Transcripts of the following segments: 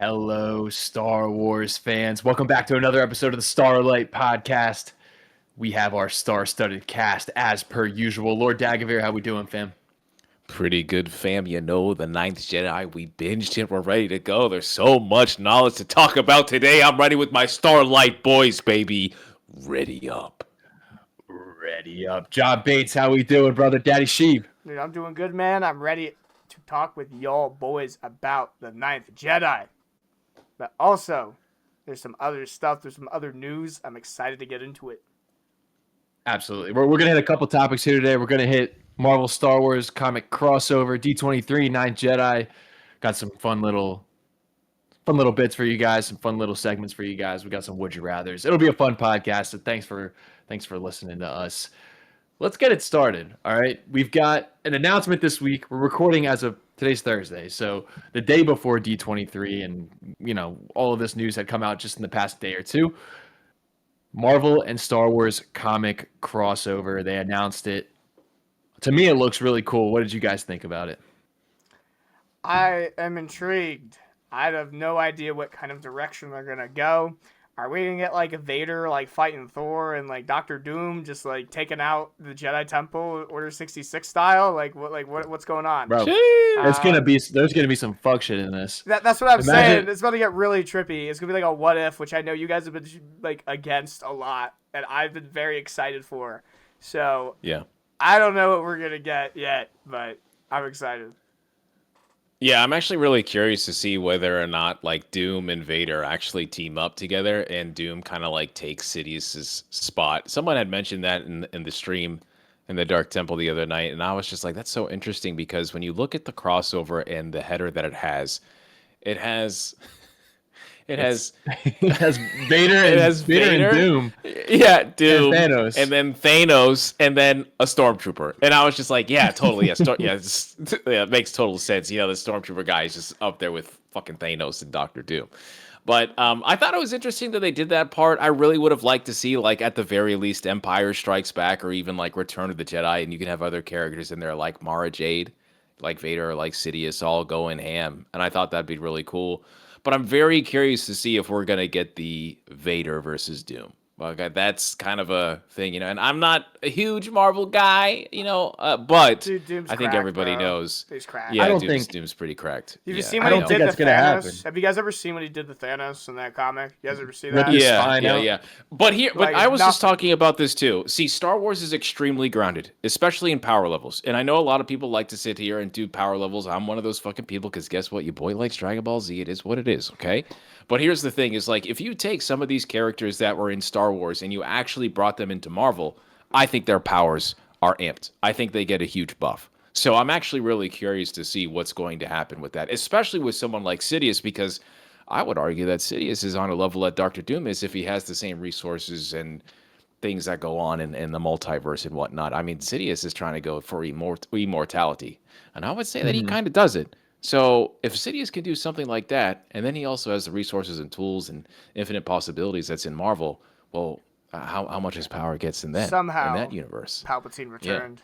Hello, Star Wars fans. Welcome back to another episode of the Starlight podcast. We have our star-studded cast as per usual. Lord Dagovere, how we doing, fam? Pretty good, fam. You know, the Ninth Jedi, we binged it. We're ready to go. There's so much knowledge to talk about today. I'm ready with my Starlight boys, baby. Ready up. Ready up. John Bates, how we doing, brother? Daddy Sheev. Dude, I'm doing good, man. I'm ready to talk with y'all boys about the Ninth Jedi. But also, there's some other stuff. There's some other news. I'm excited to get into it. Absolutely. We're going to hit a couple topics here today. We're going to hit Marvel Star Wars comic crossover, D23, Ninth Jedi. Got some fun little bits for you guys, some fun little segments for you guys. We got some Would You Rathers. It'll be a fun podcast, so thanks for listening to us. Let's get it started, all right? We've got an announcement this week. We're recording as of today's Thursday, so the day before D23, and, you know, all of this news had come out just in the past day or two. Marvel and Star Wars comic crossover. They announced it. To me, it looks really cool. What did you guys think about it? I am intrigued. I have no idea what kind of direction they're going to go. Are we going to get, like, a Vader, like, fighting Thor and, like, Doctor Doom just, like, taking out the Jedi Temple Order 66 style? What's going on? Bro, there's going to be some fuck shit in this. That's what I'm saying. It's about to get really trippy. It's going to be like a what if, which I know you guys have been, like, against a lot, and I've been very excited for. So, yeah. I don't know what we're going to get yet, but I'm excited. Yeah, I'm actually really curious to see whether or not like Doom and Vader actually team up together and Doom kind of like takes Sidious's spot. Someone had mentioned that in the stream in the Dark Temple the other night, and I was just like, that's so interesting because when you look at the crossover and the header that it has Vader. It has Vader and Doom. Yeah, Doom. And Thanos. And then Thanos, and then a Stormtrooper. And I was just like, yeah, totally. Yeah, it makes total sense. You know, the Stormtrooper guy is just up there with fucking Thanos and Doctor Doom. But I thought it was interesting that they did that part. I really would have liked to see, like, at the very least, Empire Strikes Back or even, like, Return of the Jedi. And you can have other characters in there like Mara Jade, like Vader, or like Sidious all going ham. And I thought that'd be really cool. But I'm very curious to see if we're going to get the Vader versus Doom. Okay, that's kind of a thing, you know. And I'm not a huge Marvel guy, you know, but Dude, Doom's I think cracked, everybody bro. knows. He's cracked. Yeah, I don't Doom's, think Doom's pretty cracked. Have you Yeah, seen I when he don't did think the that's gonna happen. Thanos? Have you guys ever seen when he did the Thanos in that comic? You guys ever see Rip that? his Yeah, spine out. yeah. But Like, I was just nothing. talking about this too. See, Star Wars is extremely grounded, especially in power levels. And I know a lot of people like to sit here and do power levels. I'm one of those fucking people because guess what? Your boy likes Dragon Ball Z. It is what it is, okay? But here's the thing is like if you take some of these characters that were in Star Wars and you actually brought them into Marvel, I think their powers are amped. I think they get a huge buff. So I'm actually really curious to see what's going to happen with that, especially with someone like Sidious, because I would argue that Sidious is on a level that Doctor Doom is if he has the same resources and things that go on in the multiverse and whatnot. I mean, Sidious is trying to go for immortality, and I would say that he kind of does it. So if Sidious can do something like that, and then he also has the resources and tools and infinite possibilities that's in Marvel, well, how much his power gets in Somehow, that universe? Palpatine returned.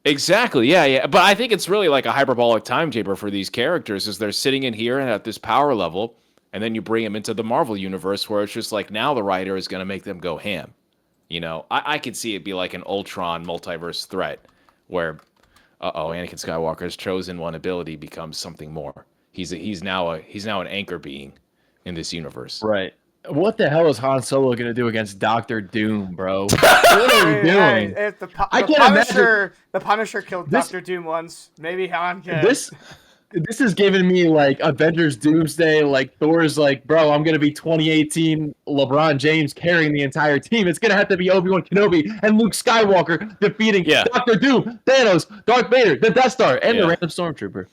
Exactly, yeah. But I think it's really like a hyperbolic time chamber for these characters is they're sitting in here and at this power level, and then you bring them into the Marvel universe where it's just like now the writer is going to make them go ham. You know, I could see it be like an Ultron multiverse threat where, Anakin Skywalker's chosen one ability becomes something more. He's now an anchor being in this universe. Right. What the hell is Han Solo going to do against Doctor Doom, bro? What are we doing? If I can't the Punisher killed Doctor Doom once. Maybe Han can. This is giving me like Avengers Doomsday, like Thor's like, bro, I'm going to be 2018 LeBron James carrying the entire team. It's going to have to be Obi-Wan Kenobi and Luke Skywalker defeating Doctor Doom, Thanos, Darth Vader, the Death Star, and the random Stormtrooper.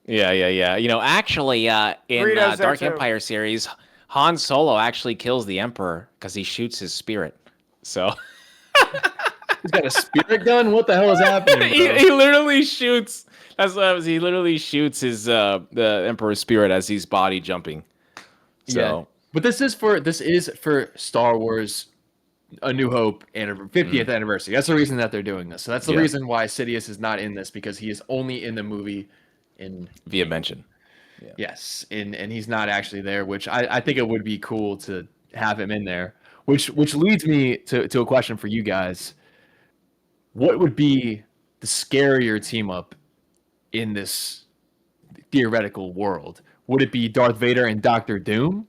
Yeah. You know, actually, in Dark Empire series, Han Solo actually kills the Emperor because he shoots his spirit. So he's got a spirit gun? What the hell is happening, bro? he literally shoots. That's what happens. He literally shoots his the Emperor's spirit as he's body jumping. So, yeah. But this is for Star Wars A New Hope and 50th anniversary. That's the reason that they're doing this. So that's the reason why Sidious is not in this because he is only in the movie in via mention. Yes, and he's not actually there, which I think it would be cool to have him in there. Which leads me to a question for you guys. What would be the scarier team up in this theoretical world? Would it be Darth Vader and Doctor Doom,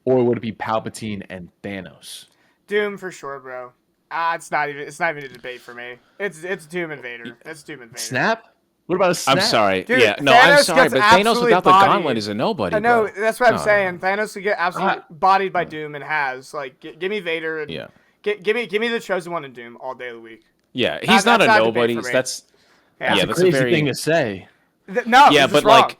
or would it be Palpatine and Thanos? Doom for sure, bro. It's not even a debate for me. It's Doom and Vader. It's Doom and Vader. Snap? What about a snap? I'm sorry. Dude, yeah, no, I'm Thanos sorry, gets but Thanos absolutely without the bodied. gauntlet is a nobody. I know, bro. that's what I'm No, saying. Thanos would get absolutely bodied by Doom and has. Like, give me Vader. And Yeah. Give me the chosen one in Doom all day of the week. Yeah, he's not a that's not a debate nobody. for me. That's Yeah. yeah, That's that's a crazy very thing to say. No, Yeah, it's just but, like,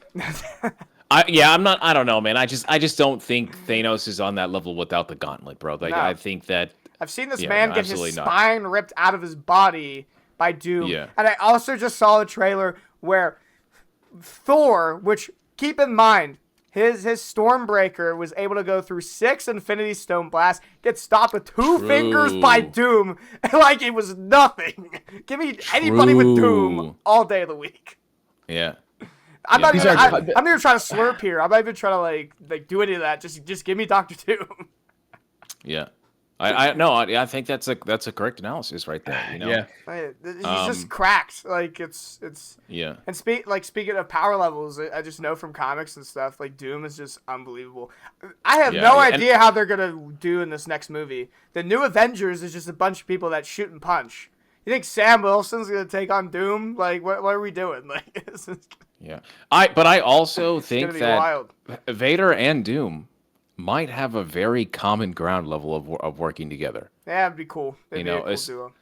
wrong. I'm not. I don't know, man. I just don't think Thanos is on that level without the gauntlet, bro. Like No. I think that. I've seen this Yeah, man no, get his absolutely not. spine ripped out of his body by Doom. Yeah. And I also just saw a trailer where Thor, which keep in mind, his Stormbreaker was able to go through 6 Infinity Stone blasts, get stopped with 2 fingers by Doom, like it was nothing. Give me anybody with Doom True. all day of the week. Yeah. I'm Yeah. not These even. are- I'm not even trying to slurp here. I'm not even trying to like do any of that. Just give me Doctor Doom. Yeah. I think that's a correct analysis right there. You know. Yeah. He's just cracked. Like it's. Yeah. And speaking of power levels, I just know from comics and stuff, like Doom is just unbelievable. I have no idea how they're gonna do in this next movie. The new Avengers is just a bunch of people that shoot and punch. You think Sam Wilson's gonna take on Doom? Like, what are we doing? Like, this is Yeah. But I also gonna think be that wild. Vader and Doom might have a very common ground level of working together. Yeah, it'd be cool. It'd be a cool it's- duo.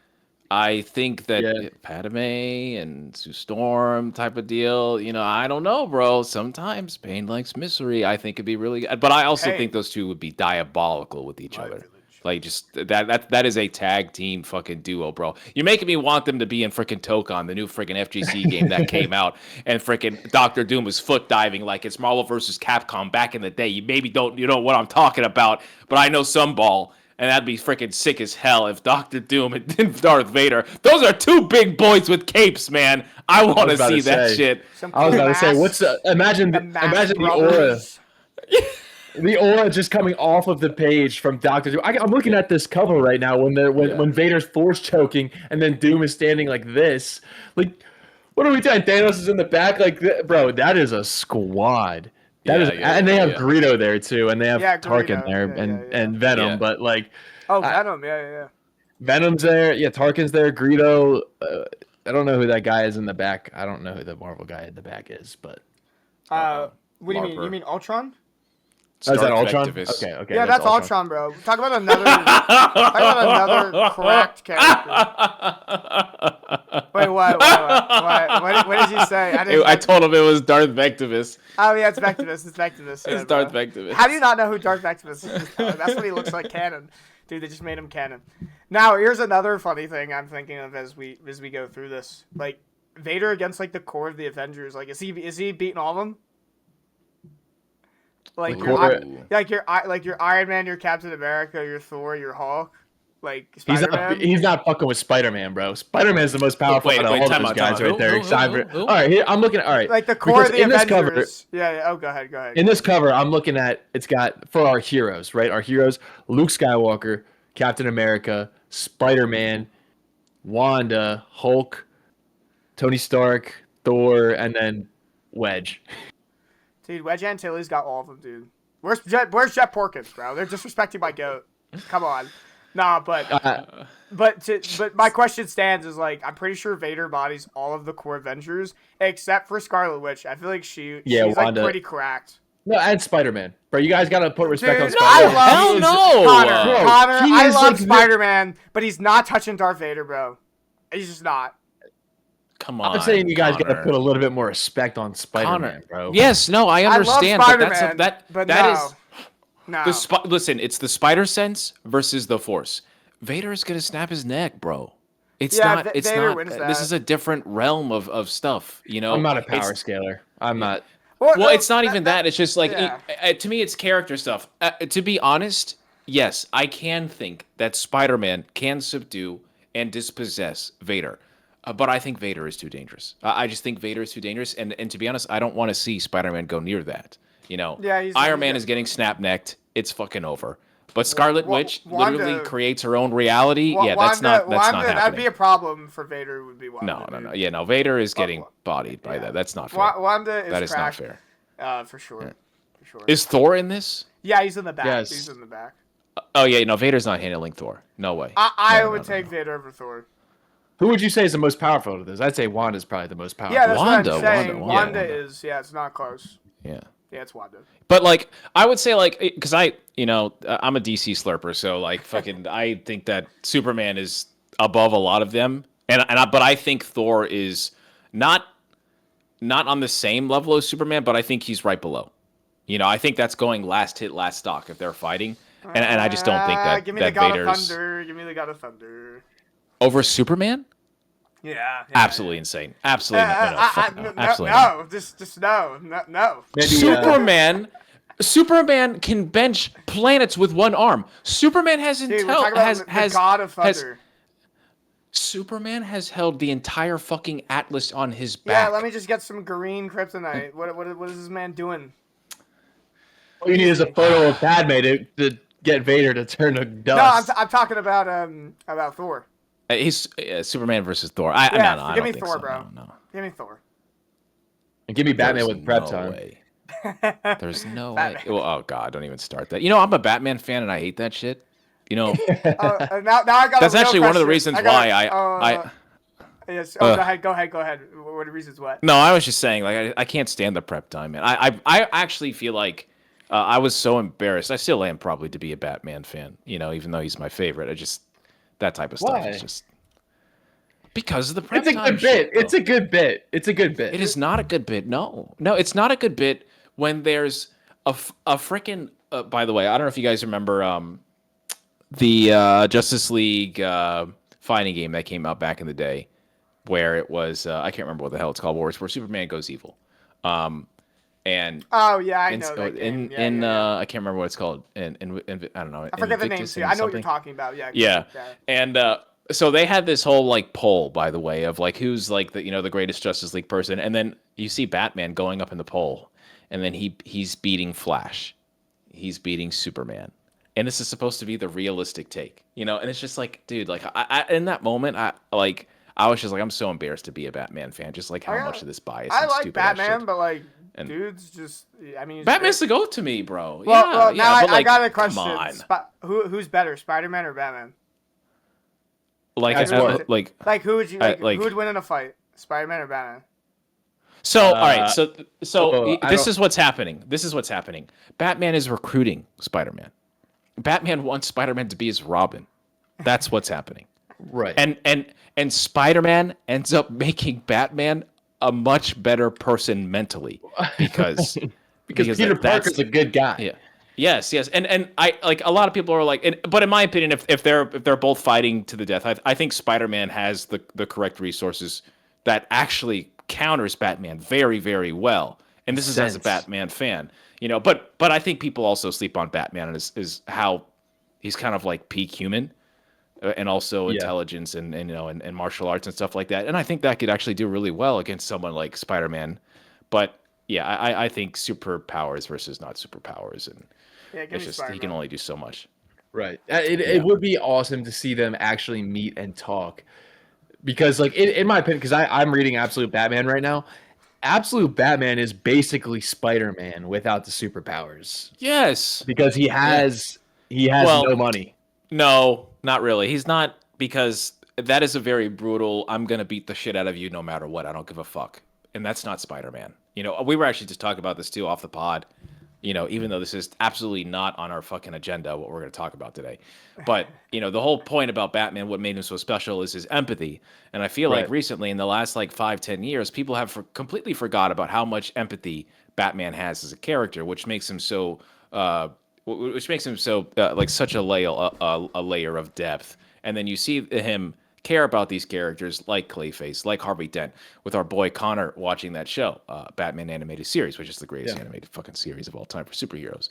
I think that Yeah. Padme and Sue Storm type of deal, I don't know, bro. Sometimes pain likes misery. I think it'd be really good. But I also Hey. think those two would be diabolical with each other. village. Like, just that is a tag team fucking duo, bro. You're making me want them to be in freaking Tokon, the new freaking FGC game that came out, and freaking Doctor Doom was foot diving like it's Marvel versus Capcom back in the day. You maybe don't, know what I'm talking about, but I know some ball. And that'd be freaking sick as hell if Doctor Doom and Darth Vader. Those are 2 big boys with capes, man. I want to about see to that say. shit. Some I was cool about to say, masks, what's imagine the Mask imagine the aura, Brothers. the aura just coming off of the page from Doctor Doom. I'm looking at this cover right now when Vader's force choking and then Doom is standing like this. Like, what are we doing? Thanos is in the back, like, bro. That is a squad. And they have Greedo there too, and they have Tarkin Greedo. there Yeah, and Venom. Yeah. But like, Oh, Venom. Yeah. Venom's there. Yeah, Tarkin's there. Greedo. I don't know who that guy is in the back. I don't know who the Marvel guy in the back is, but What do you mean? Marper. You mean Ultron? oh, is that Stark Ultron? Vectivus. Okay. Yeah, that's Ultron, bro. Talk about another cracked character. Wait, what? What did you say? I told him it was Darth Vectivus. Oh yeah, it's Vectivus. It's Vectivus. It's Yeah, Darth bro. Vectivus. How do you not know who Darth Vectivus is? That's what he looks like canon. Dude, they just made him canon. Now, here's another funny thing I'm thinking of as we go through this. Like, Vader against, like, the core of the Avengers. Like, is he beating all of them? Like, your Iron Man, your Captain America, your Thor, your Hulk. Like, Spider-Man? He's not fucking with Spider-Man, bro. Spider-Man's the most powerful out of all time those out, guys time right out. there. Who? All right, here I'm looking at. All right, Like, the core of because the in this cover, Avengers. Yeah. Oh, go ahead. in this cover, I'm looking at. It's got for our heroes, right? Our heroes: Luke Skywalker, Captain America, Spider-Man, Wanda, Hulk, Tony Stark, Thor, and then Wedge. Dude, Wedge Antilles got all of them, dude. Where's Jet Porkins, bro? They're disrespecting my goat. Come on. Nah, but my question stands is, like, I'm pretty sure Vader bodies all of the core Avengers except for Scarlet Witch. I feel like she's Wanda. like pretty cracked. No, and Spider-Man, bro. You guys gotta put respect on Dude, Spider-Man. I love Connor. Bro, Connor, he I is love like the- Spider-Man, but he's not touching Darth Vader, bro. He's just not. Come on. I'm saying you guys Connor. gotta put a little bit more respect on Spider-Man, Connor. bro. Yes, no, I understand, I love but Spider-Man, that no. is No. listen, it's the spider sense versus the force. Vader is gonna snap his neck, bro. It's Yeah, not. It's Vader not. wins This that. is a different realm of stuff. You know, I'm not a power It's- scaler. I'm not. Well, it's not even that. It's just like yeah. to me, it's character stuff. To be honest, yes, I can think that Spider-Man can subdue and dispossess Vader. But I think Vader is too dangerous. I just think Vader is too dangerous, and to be honest, I don't want to see Spider-Man go near that. Yeah, Iron Man is getting snap-necked. It's fucking over. But Scarlet Witch literally Wanda, creates her own reality. Yeah, that's Wanda, not that'd happening. be a problem for Vader. Would be Wanda. No. Yeah, no. Vader is getting bodied by that. That's not fair. Wanda is That is not cracked, fair. for sure. Yeah. For sure. Is Thor in this? Yeah, he's in the back. Yes. He's in the back. Oh yeah, no. Vader's not handling Thor. No way. I No, would no, take no. Vader over Thor. Who would you say is the most powerful of this? I'd say Wanda's probably the most powerful. Yeah, that's Wanda, what I'm saying. Wanda. Wanda is. Yeah, it's not close. Yeah. Yeah, it's Wanda. But like, I would say like, because I'm a DC slurper, so like, fucking, I think that Superman is above a lot of them, but I think Thor is not on the same level as Superman, but I think he's right below. I think that's going last hit, last stock if they're fighting, and I just don't think that Give me the God Vader's of Thunder. Give me the God of Thunder. over Superman. Yeah. Absolutely insane. Absolutely absolutely no. Just no. Maybe, Superman can bench planets with one arm. Superman has Dude, we're talking about the God of Thunder. Superman has held the entire fucking Atlas on his back. Yeah, let me just get some green kryptonite. What is this man doing? all you need is a photo of Padme to get Vader to turn to dust. No, I'm talking about Thor. He's Superman versus Thor. Yeah, no, I give don't me think Thor, so. bro. No. Give me Thor. And give me Batman There's with prep no time. way. There's no way. Batman. Well, oh God, don't even start that. I'm a Batman fan and I hate that shit. Now I got. That's a real actually one of the question. reasons why I. Yes. Oh, go ahead. What are the reasons? What? No, I was just saying, like, I can't stand the prep time, man. I actually feel like I was so embarrassed. I still am probably to be a Batman fan, even though he's my favorite. That type of stuff Why? is just because of the prep It's a time good shit, bit. It's a good bit. It's a good bit. It is not a good bit. No, it's not a good bit when there's a freaking. By the way, I don't know if you guys remember the Justice League fighting game that came out back in the day, where it was I can't remember what the hell it's called, where Superman goes evil. And oh yeah, I know that game. I can't remember what it's called. I don't know. I forget the name too. I know what you're talking about. Yeah. Yeah. And so they had this whole like poll, by the way, of like who's like the greatest Justice League person, and then you see Batman going up in the poll, and then he's beating Flash, he's beating Superman, and this is supposed to be the realistic take, and it's just like, dude, like I in that moment, I was just like, I'm so embarrassed to be a Batman fan, just like how much of this bias. I and like stupid Batman, shit. but like. And dude's just. I mean, Batman's the goat to me, bro. Well, now but, I got a question. Come on. Who's better, Spider-Man or Batman? Like, who would you who would win in a fight, Spider-Man or Batman? So, all right. So this is what's happening. Batman is recruiting Spider-Man. Batman wants Spider-Man to be his Robin. That's what's happening. Right. And Spider-Man ends up making Batman a much better person mentally because Peter Parker's a good guy. Yeah. Yes. And I like a lot of people are like, but in my opinion, if they're both fighting to the death, I think Spider-Man has the correct resources that actually counters Batman very, very well. And this is as a Batman fan, but I think people also sleep on Batman is how he's kind of like peak human. And also intelligence and martial arts and stuff like that. And I think that could actually do really well against someone like Spider-Man. But yeah, I think superpowers versus not superpowers, and it's just he can only do so much. Right. It would be awesome to see them actually meet and talk, because like in my opinion, because I'm reading Absolute Batman right now. Absolute Batman is basically Spider-Man without the superpowers. Yes, because he has no money. No, not really. He's not, because that is a very brutal, I'm going to beat the shit out of you no matter what. I don't give a fuck. And that's not Spider-Man. We were actually just talking about this too off the pod, even though this is absolutely not on our fucking agenda, what we're going to talk about today. But, the whole point about Batman, what made him so special is his empathy. And I feel like recently in the last like 5-10 years, people have completely forgot about how much empathy Batman has as a character, which makes him so like such a layer of depth. And then you see him care about these characters like Clayface, like Harvey Dent, with our boy Connor watching that show, Batman animated series, which is the greatest animated fucking series of all time for superheroes.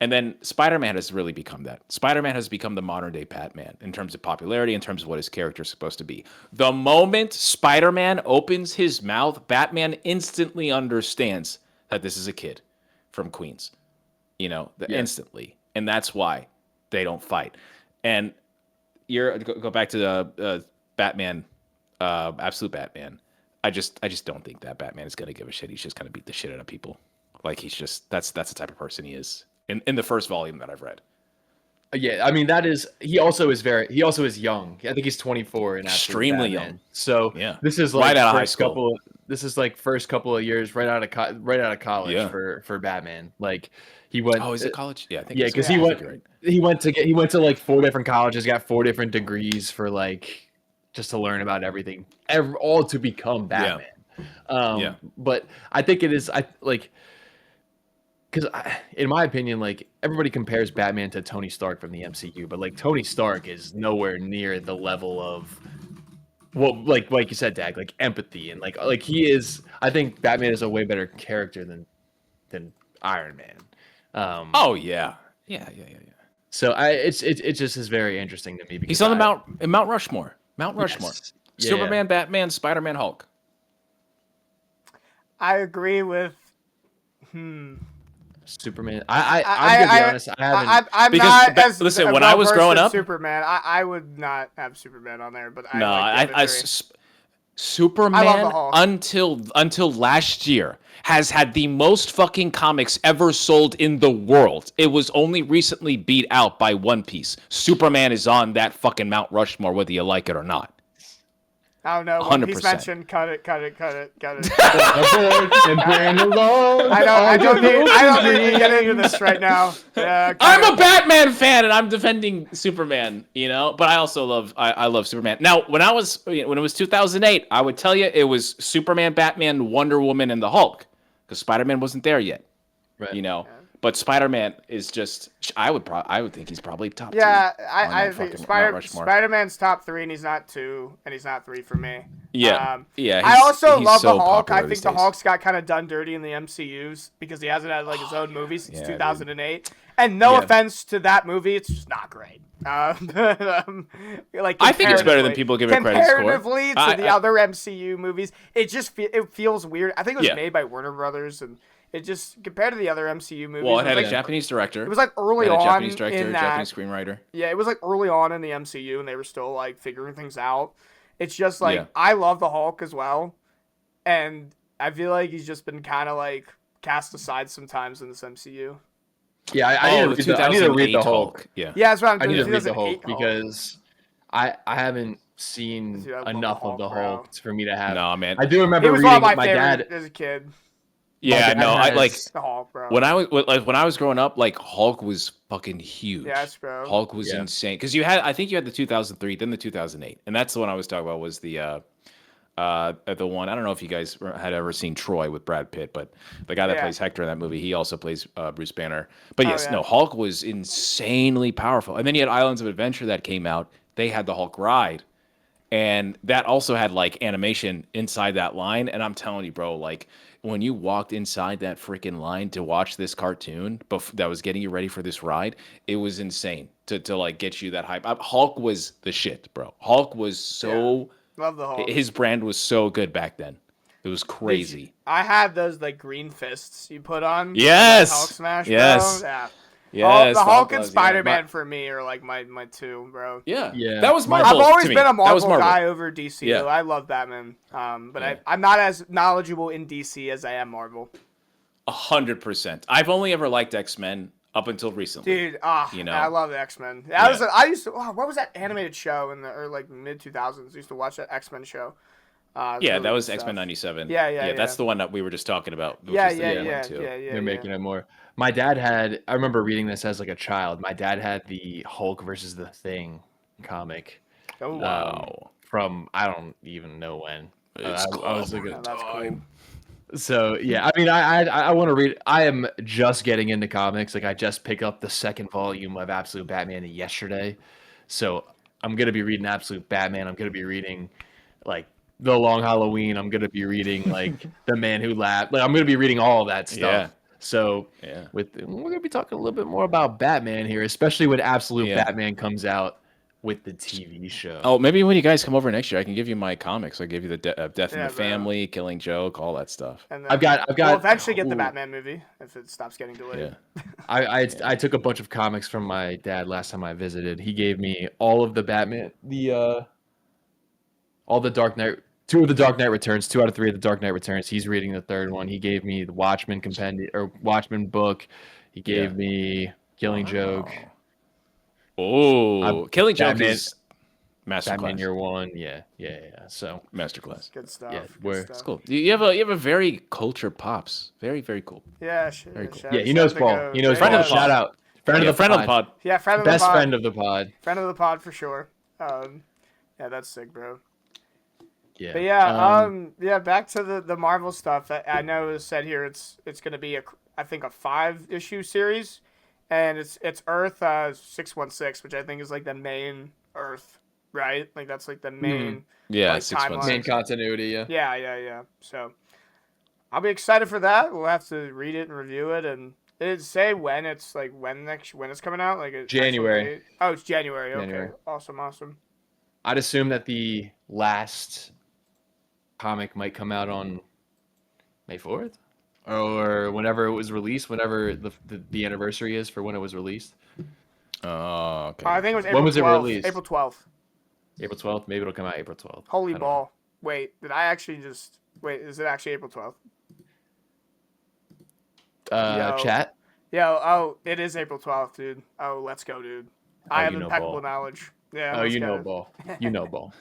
And then Spider-Man has really become that. Spider-Man has become the modern day Batman in terms of popularity, in terms of what his character is supposed to be. The moment Spider-Man opens his mouth, Batman instantly understands that this is a kid from Queens. Instantly. And that's why they don't fight. And go back to the Batman, Absolute Batman. I just don't think that Batman is going to give a shit. He's just going to beat the shit out of people. Like that's the type of person he is. In the first volume that I've read. Yeah, I mean he also is young. I think he's 24 and extremely young. So yeah, this is like right out of high school. First couple of years right out of college for Batman. Like he went. Oh, is it college? Yeah, I think. Yeah, because he went to like 4 different colleges, got 4 different degrees for like just to learn about everything, all to become Batman. But I think it is because in my opinion, like everybody compares Batman to Tony Stark from the MCU, but like Tony Stark is nowhere near the level of like you said, Dag, like empathy and like he is. I think Batman is a way better character than Iron Man. Oh yeah. So it just is very interesting to me because he's on the Mount Rushmore. Mount Rushmore. Yes. Superman, Batman, Spider-Man, Hulk. I agree with. Superman. I'm gonna be honest. I haven't. I'm because, not as listen, when I was growing up, Superman. I would not have Superman on there, but Superman I love the Hulk. until last year has had the most fucking comics ever sold in the world. It was only recently beat out by One Piece. Superman is on that fucking Mount Rushmore, whether you like it or not. I don't know. 100%. He's mentioned, cut it. I don't need to get into this right now. I'm a Batman fan and I'm defending Superman, but I also love Superman. Now, when it was 2008, I would tell you it was Superman, Batman, Wonder Woman, and the Hulk, because Spider-Man wasn't there yet. Right. But Spider-Man is just. I would think he's probably top 2. Yeah, I think Spider-Man's top 3, and he's not 2, and he's not 3 for me. Yeah, I also love so the Hulk. I these think the days. Hulk's got kind of done dirty in the MCUs because he hasn't had like his own movies since 2008. And no offense to that movie, it's just not great. I think it's better than people give it credit for. Comparatively to the other MCU movies, it feels weird. I think it was made by Warner Brothers, and it just compared to the other MCU movies. Well, it had a Japanese director. It was like early on Japanese director, in that, Japanese screenwriter. Yeah, it was like early on in the MCU, and they were still like figuring things out. It's just like I love the Hulk as well, and I feel like he's just been kind of like cast aside sometimes in this MCU. Yeah, I need to read the Hulk. Yeah, that's what I'm doing. I need to read the Hulk because I haven't seen enough of the Hulk for me to have. No, man. I do remember reading one of my dad as a kid. Yeah, no, I like the Hulk, bro. when I was growing up, like Hulk was fucking huge. Yes, bro. Hulk was insane because I think you had the 2003, then the 2008, and that's the one I was talking about was the one. I don't know if you guys had ever seen Troy with Brad Pitt, but the guy that plays Hector in that movie, he also plays Bruce Banner. But Hulk was insanely powerful. And then you had Islands of Adventure that came out. They had the Hulk ride, and that also had like animation inside that line. And I'm telling you, bro, like when you walked inside that freaking line to watch this cartoon that was getting you ready for this ride, it was insane to like get you that hype. Hulk was the shit, bro. Hulk was so. Love the Hulk. His brand was so good back then. It was crazy. I had those like green fists you put on. Yes. Hulk smash, bro. Yes. Yeah. Yes. The Hulk and Spider-Man for me are like my 2, bro. Yeah. Yeah. That was Marvel. I've always to me. been a Marvel Marvel guy over DC. Yeah. Though. I love Batman. But I'm not as knowledgeable in DC as I am Marvel. 100%. I've only ever liked X-Men up until recently. Dude, I love the X-Men. I used to. What was that animated show in the like mid 2000s? I used to watch that X-Men show. That was X-Men 97. Yeah. That's the one that we were just talking about. Yeah. They're making it more. My dad had. I remember reading this as like a child. My dad had the Hulk versus the Thing comic. Oh wow! From I don't even know when. I was looking at that's cool. So yeah, I mean, I want to read. I am just getting into comics. Like I just picked up the second volume of Absolute Batman yesterday, so I'm gonna be reading Absolute Batman. I'm gonna be reading like The Long Halloween. I'm gonna be reading like The Man Who Laughed. Like I'm gonna be reading all of that stuff. So Yeah. we're gonna be talking a little bit more about Batman here, especially when Absolute Yeah. Batman comes out with the TV show. Oh, maybe when you guys come over next year, I can give you my comics. I'll give you the Death in Yeah, the bro. Family, Killing Joke, all that stuff. And I've got. We'll eventually get the ooh, Batman movie if it stops getting delayed. Yeah. I took a bunch of comics from my dad last time I visited. He gave me all of the Batman, all the Dark Knight, 2 of the Dark Knight Returns, 2 out of 3 of the Dark Knight Returns. He's reading the 3rd one. He gave me the Watchmen compendium or Watchmen book. He gave me Killing Joke. Oh, Killing Joke Batman- is Batman masterclass. Year One. Yeah. So Masterclass. Good stuff. Yeah, good we're- stuff. It's cool. You have a very culture pops. Very, very cool. Yeah, Very cool. shout- yeah, he shout knows out to Paul. go. He knows There Paul. you go. Shout out. Friend of the pod. pod. Yeah, friend of the Best pod. friend of the pod. Friend of the pod for sure. Yeah, that's sick, bro. Yeah. But yeah, back to the Marvel stuff. I know it said here it's gonna be I think a 5-issue series, and it's Earth 616, which I think is like the main Earth, right? Like that's like the main Yeah, like, 616. Main continuity. Yeah. Yeah. So I'll be excited for that. We'll have to read it and review it. And did it say when it's like when it's coming out? Like January. Oh, it's January. Okay, January. Awesome. I'd assume that the last comic might come out on May 4th or whenever it was released, whenever the anniversary is for when it was released. Oh, okay. I think it was April When was it 12th. released? April 12th. April 12th. Maybe it'll come out April 12th. Holy I don't ball. Wait, did I actually just wait? Is it actually April 12th? know. Yo. Chat. Oh, it is April 12th, dude. Oh, let's go, dude. I have you know impeccable ball. knowledge. Yeah. Oh, let's you get know it. ball. You know ball.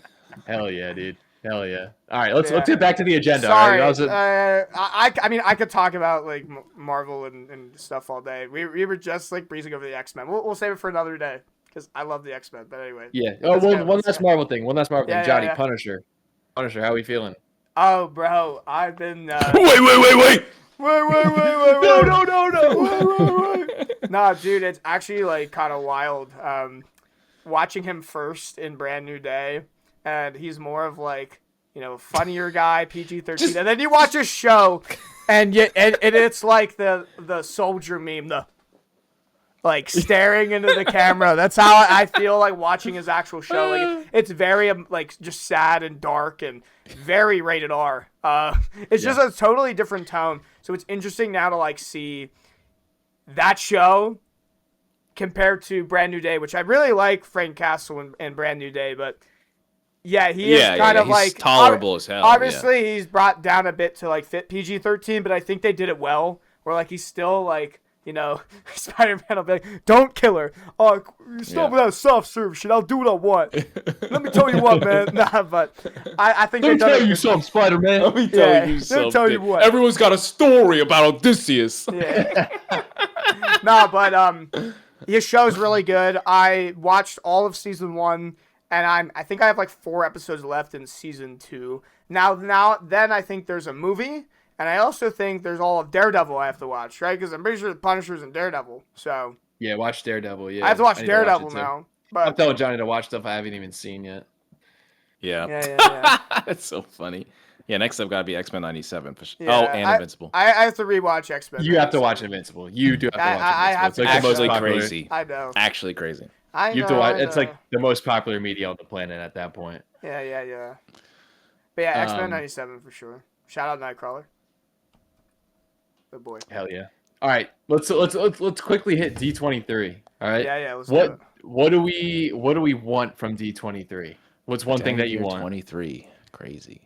Hell yeah, dude. Hell yeah. All right, let's Yeah. get back to the agenda. Sorry, all right? I mean, I could talk about like Marvel and stuff all day. We were just like breezing over the X-Men. We'll save it for another day because I love the X-Men. But anyway. Yeah. Oh, Let's go, one let's last go. Marvel thing. Yeah, Johnny, yeah. Punisher, how we feeling? Oh, bro, I've been. Wait. Wait. No. Nah, dude, it's actually like kind of wild. Watching him first in Brand New Day, and he's more of like, funnier guy, PG-13, and then you watch his show, and it's like the soldier meme, the like staring into the camera. That's how I feel like watching his actual show. Like it's very like just sad and dark and very rated R. It's just a totally different tone. So it's interesting now to like see that show compared to Brand New Day, which I really like Frank Castle and Brand New Day, but yeah, he is kind of he's like tolerable as hell. Obviously, he's brought down a bit to like fit PG-13, but I think they did it well. Where like he's still like, Spider-Man will be like, "Don't kill her. Oh, you stop with that soft serve shit. I'll do what I want. Let me tell you what, man." Nah, but I think Let me they've done tell a you good- something, Spider-Man. Let me Yeah, tell you let me something. tell you what. Everyone's got a story about Odysseus. Yeah. No, but his show's really good. I watched all of season 1, and I think I have like 4 episodes left in season 2. Then I think there's a movie, and I also think there's all of Daredevil I have to watch, right? Because I'm pretty sure the Punisher's in Daredevil, so Yeah, watch Daredevil. Yeah, I have to watch need Daredevil it too. now. I'm But telling Johnny to watch stuff I haven't even seen yet. Yeah. That's so funny. Yeah, next up got to be X-Men 97. For sure. Yeah, Oh, and Invincible. I have to rewatch X-Men. You have to watch Invincible. You do have to watch I Invincible. have It's to like the watch most Actually popular. crazy. I know. Actually crazy. I know. You have to watch. I It's know. like the most popular media on the planet at that point. Yeah. But yeah, X-Men 97 for sure. Shout out Nightcrawler. Good boy. Hell yeah! All right, let's quickly hit D23. All right. Yeah. Let's do it. What do we want from D23? What's one thing that you want? 23. Crazy.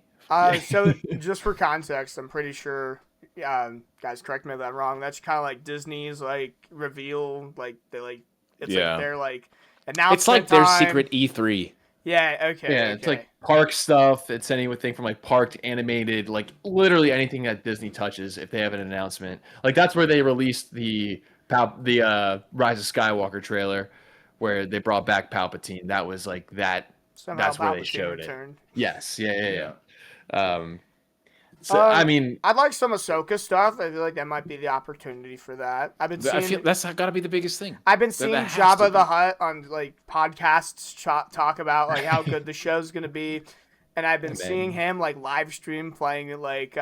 So just for context, I'm pretty sure, guys, correct me if I'm wrong. That's kind of like Disney's like reveal, like they like it's Yeah. like they're like announcement It's like their time. secret E3. Yeah. Okay. Yeah, it's like park stuff. It's anything from like parked animated, like literally anything that Disney touches. If they have an announcement, like that's where they released the Rise of Skywalker trailer, where they brought back Palpatine. That was like that. somehow that's where they Palpatine showed it. returned. Yes. Yeah. So I mean, I'd like some Ahsoka stuff. I feel like that might be the opportunity for that. I've been I seeing. feel that's got to be the biggest thing. I've been seeing that has to Jabba the be. Hutt on like podcasts talk about like how good the show's gonna be, and I've been seeing him like live stream playing like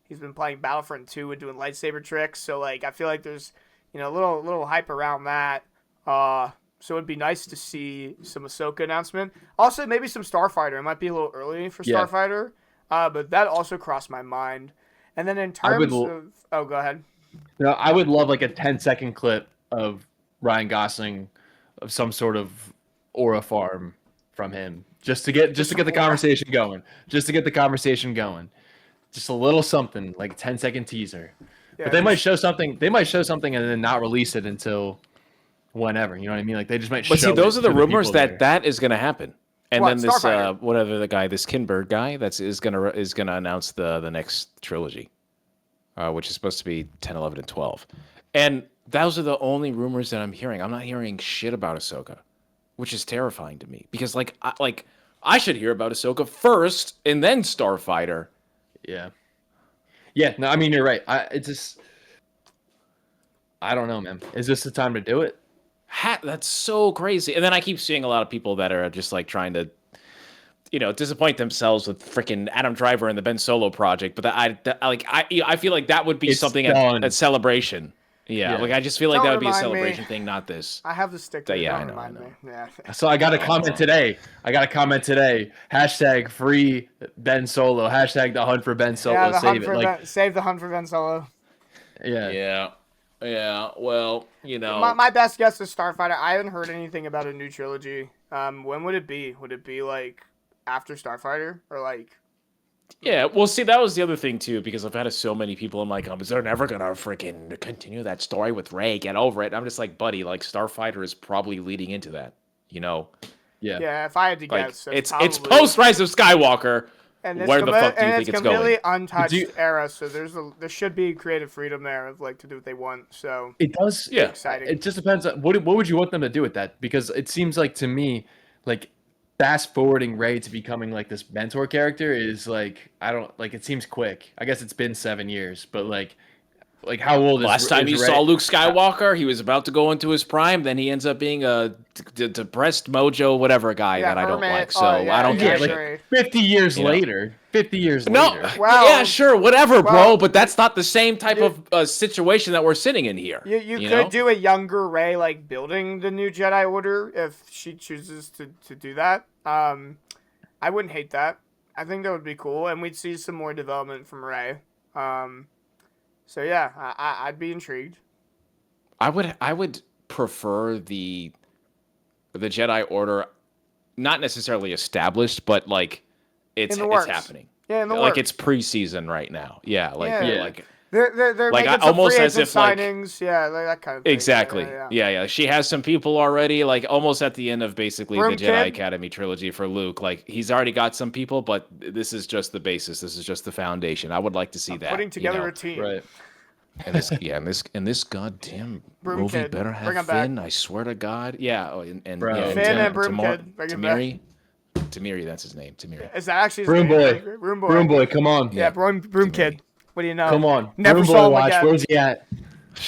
He's been playing Battlefront 2 and doing lightsaber tricks. So like I feel like there's a little hype around that. So it'd be nice to see some Ahsoka announcement. Also, maybe some Starfighter. It might be a little early for Starfighter, but that also crossed my mind. And then in terms of... Oh, go ahead. No, I would love like a 10-second clip of Ryan Gosling of some sort of aura farm from him. Just to get the conversation going. Just to get the conversation going. Just a little something, like a 10-second teaser. Yeah, but they might show something. They might show something and then not release it until whenever. You know what I mean? Like they just might. But show see, those it are the to rumors people that is going to happen. And What, then this Starfighter? whatever the guy, this Kinberg guy, is gonna announce the next trilogy, which is supposed to be 10, 11, and 12. And those are the only rumors that I'm hearing. I'm not hearing shit about Ahsoka, which is terrifying to me because I should hear about Ahsoka first and then Starfighter. Yeah. Yeah. No, I mean you're right. I don't know, man. Is this the time to do it? That's so crazy. And then I keep seeing a lot of people that are just like trying to, disappoint themselves with freaking Adam Driver and the Ben Solo project. But I feel like that would be something at Celebration. Yeah, like I just feel like that would be a Celebration thing, not this. I have the stick there. Yeah, Don't I remind know. me. Yeah. So I got a comment today. Hashtag free Ben Solo. Hashtag the hunt for Ben Solo. Yeah, Save the hunt for Ben Solo. Yeah. Yeah. Well, My best guess is Starfighter. I haven't heard anything about a new trilogy. When would it be? Would it be like after Starfighter or like? Yeah, well, see, that was the other thing too, because I've had so many people in my comments, they're never gonna freaking continue that story with Rey. Get over it. I'm just like, buddy, like Starfighter is probably leading into that. Yeah. Yeah, if I had to Like guess, it's probably... post Rise of Skywalker. And where the fuck do you think it's going? It's completely untouched era, so there should be creative freedom there of like to do what they want. So it does. Yeah, exciting. It just depends on what would you want them to do with that? Because it seems like to me, like fast forwarding Rey to becoming like this mentor character is like it seems quick. I guess it's been 7 years, but like how old is last time you Rey? saw Luke Skywalker, he was about to go into his prime, then he ends up being a depressed mojo whatever guy that I don't like. So I don't get like 50 years later. 50 years no, later. Well, yeah, sure, whatever, bro, but that's not the same type of situation that we're sitting in here. You could do a younger Rey like building the new Jedi Order if she chooses to do that. I wouldn't hate that. I think that would be cool, and we'd see some more development from Rey. So yeah, I'd be intrigued. I would prefer the Jedi Order, not necessarily established, but like it's happening. Yeah, in the like works. it's preseason right now. Yeah, like they're like making some almost free as agent if like signings. Yeah, like that kind of thing. exactly. Yeah. She has some people already. Like almost at the end of basically Broom the Jedi Kid? Academy trilogy for Luke. Like he's already got some people, but this is just the basis. This is just the foundation. I would like to see that Putting together a team. Right. And this goddamn Broom movie Kid. better Bring 'em have back. Finn. I swear to God. Yeah. Oh, and Bro. yeah, Finn and Broom Kid. Bring 'em back. Tamiri, that's his name. Tamiri. Is that actually his Broom name? Boy. Broom Boy. Broom Boy, come on. Yeah, Broom Kid. What do you know? Come on. Never Broom saw Boy him watch. again. Where's he at?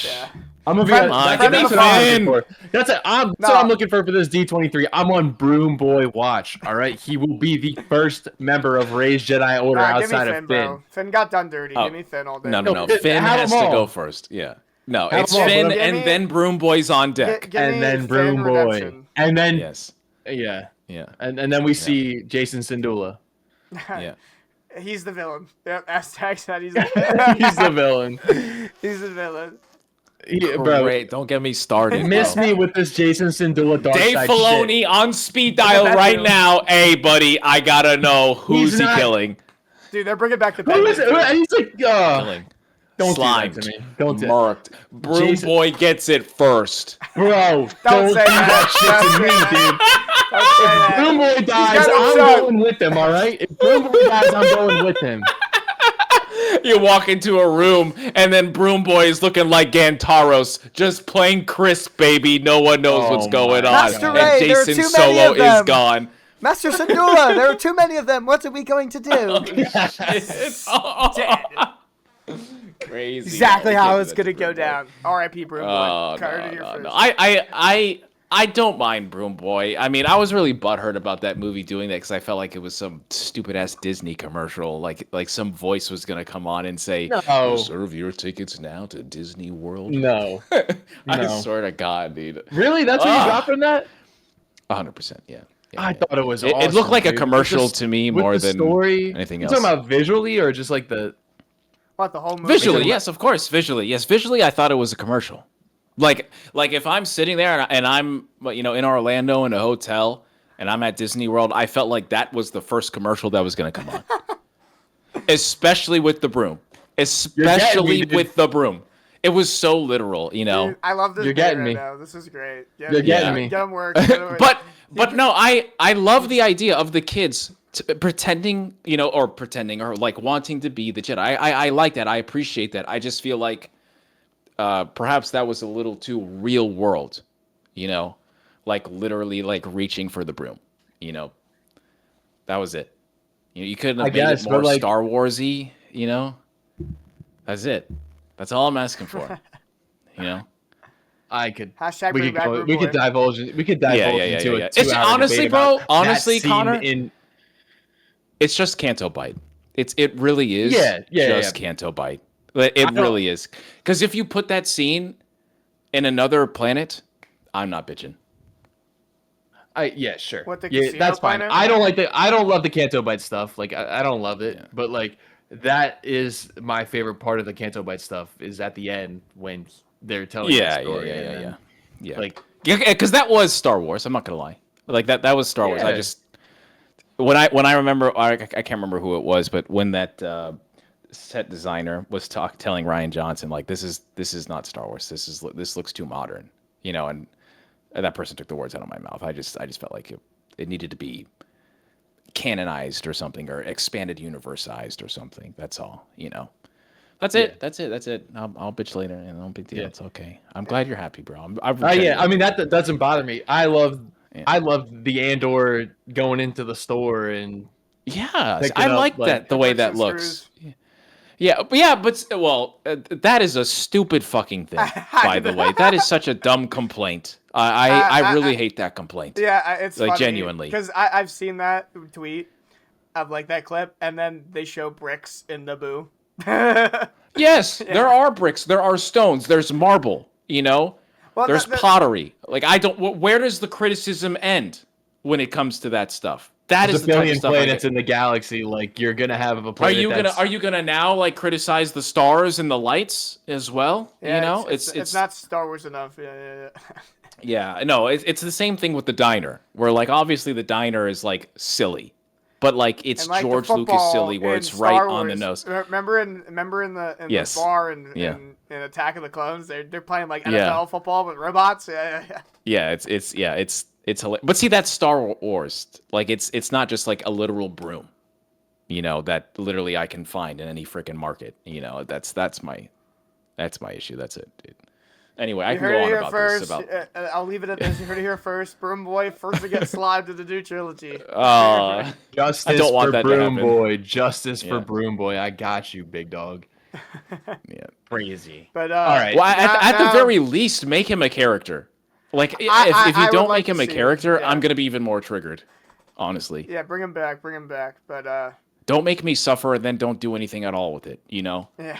Yeah. I'm gonna be Friend- that's friend what of I'm Finn. looking for. That's what I'm looking for this D23. I'm on Broom Boy watch. All right, he will be the first member of Rey's Jedi Order outside give me of Finn, Finn. bro. Finn got done dirty. Oh. Give me Finn all day. No. Finn- Finn have has them to all. go first. Yeah. No, Have it's them all, Finn bro. and then Broom Boy's on deck. Give And me then Finn Broom Boy, redemption. and then Yes. yeah, Yeah. and then we see Jason Sindula. Yeah. He's the villain. Yep, Aztec said he's the villain. He's the villain. He's the villain. Bro, Great. Don't get me started. miss bro. me with this Jason Sindula dark Dave side Filoni shit. on speed dial right now. Hey, buddy, I gotta know who's He's he not- killing. Dude, they're bringing back the Who is Batman. it? He's like, Killing. don't Slimed. do that to me. Don't do Murked. Broom Jason- Boy gets it first. Bro, Don't don't say do that. shit to me, dude. If Broom Boy dies, got I'm upset. going with him, all right? If Broom Boy dies, I'm going with him. You walk into a room, and then Broom Boy is looking like Gantaros, just playing crisp, baby. No one knows what's going on. Master And Ray, there are Jason too many Solo of them. is gone. Master Sindula, there are too many of them. What are we going to do? Crazy. Exactly No, we how can't it's do that gonna to go Broom Boy. down. R.I.P. Broom Boy. Oh, Carter to your no. first. I don't mind Broom Boy. I mean, I was really butthurt about that movie doing that because I felt like it was some stupid ass Disney commercial. Like some voice was gonna come on and say, No. "Reserve your tickets now to Disney World." No. I No. swear to God, dude. Really? That's what you got from that? 100%. Yeah. I thought it was It awesome, looked like a dude. commercial With the- to me with more the than story. anything You else. talking about visually or just like the What, the whole movie? Visually, yes, of course. Visually, yes. Visually, I thought it was a commercial. Like if I'm sitting there and I'm in Orlando in a hotel and I'm at Disney World, I felt like that was the first commercial that was going to come on. Especially with the broom. Especially with the broom. It was so literal, Dude, I love this You're bit getting right me. now. This is great. You're getting me. Get him work. But no, I love the idea of the kids pretending, or like wanting to be the Jedi. I like that. I appreciate that. I just feel like perhaps that was a little too real world, like literally like reaching for the broom, that was it. You couldn't have made it more like, Star Warsy, That's it. That's all I'm asking for, I could. Hashtag We bring could back go. Broom We Boy. could divulge. We could divulge into it. It's honestly, bro. Honestly, Connor. In it's just Canto Bite. It really is. Just Canto Bite. It really is. Because if you put that scene in another planet, I'm not bitching. Sure. What, the that's fine. planet? I don't love the Canto Bite stuff. Like I don't love it, but like that is my favorite part of the Canto Bite stuff is at the end when they're telling that story. Yeah. Like because that was Star Wars. I'm not gonna lie. Like that was Star Wars. I just when I remember, I can't remember who it was, but when that set designer was telling Ryan Johnson like this is not Star Wars. This looks too modern, and that person took the words out of my mouth. I just felt like it needed to be canonized or something, or expanded universeized or something. That's all, That's it. That's it. I'll bitch later, and no big deal. It's okay. I'm glad you're happy, bro. I mean that doesn't bother me. I love the Andor going into the store and I like that the way that looks. But that is a stupid fucking thing. By the way, that is such a dumb complaint. I really hate that complaint. Yeah, it's like funny, genuinely because I've seen that tweet of like that clip, and then they show bricks in Naboo. Yes, there are bricks, there are stones, there's marble. There's pottery. Like where does the criticism end when it comes to that stuff? That is the type of stuff planets in the galaxy. Like you're gonna have a planet. Are you gonna now like criticize the stars and the lights as well? Yeah, it's not Star Wars enough. Yeah, no, it's the same thing with the diner, where like obviously the diner is like silly, but like it's like George Lucas silly, where it's right on the nose. Remember in the bar in Attack of the Clones, they're playing like NFL football with robots. Yeah, it's hilarious. But see, that's Star Wars. Like it's not just like a literal broom, that literally I can find in any freaking market. That's my issue. That's it, dude. Anyway, I can go on about this. I'll leave it at this. You heard it here first. Broom Boy first to get slimed to the new trilogy. Justice I don't want that Broom Boy. Justice for Broom Boy. I got you, big dog. Crazy. But all right. Well, at the very least, make him a character. Like if you don't make him a character, I'm gonna be even more triggered. Honestly. Yeah, bring him back. But don't make me suffer, and then don't do anything at all with it. Yeah.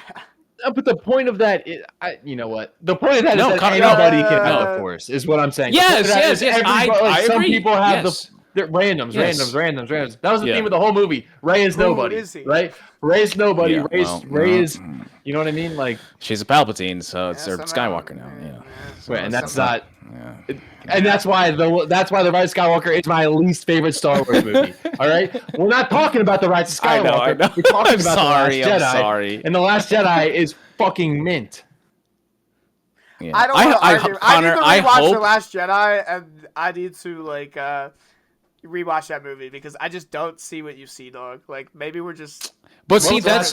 But the point of that, you know what? The point of that is that anybody can have the Force, is what I'm saying. Yes. I some agree. people have the randoms. That was the theme of the whole movie. Rey is nobody, right? Rey is nobody. Yeah, Rey is, you know what I mean? Like she's a Palpatine, so it's Skywalker now. Yeah. Right, and that's not. And that's why the Rise of Skywalker is my least favorite Star Wars movie. All right, we're not talking about the Rise of Skywalker. I know. We're talking about the Last Jedi. I'm sorry. And the Last Jedi is fucking mint. Yeah. I don't want to argue. Connor, I need to rewatch the Last Jedi, and I need to rewatch that movie because I just don't see what you see, dog. Like maybe we're just. But see, that's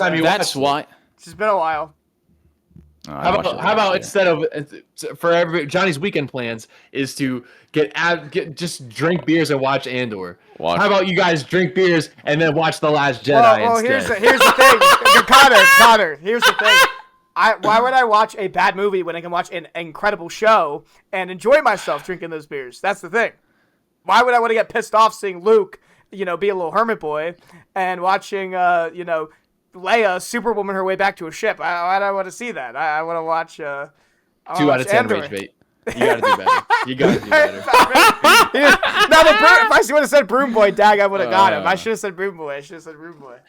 why. It's been a while. How about instead of for Johnny's weekend plans is to just drink beers and watch Andor. How about you guys drink beers and then watch The Last Jedi instead? Here's the thing, Connor. Here's the thing. Why would I watch a bad movie when I can watch an incredible show and enjoy myself drinking those beers? That's the thing. Why would I want to get pissed off seeing Luke, be a little hermit boy, and watching, Leia Superwoman her way back to a ship? Why do I want to see that? I want to watch. 2 out of 10 rage bait. You gotta do better. You gotta do better. No, if I would have said Broom Boy, I would have got him. I should have said Broom Boy. What's sitting over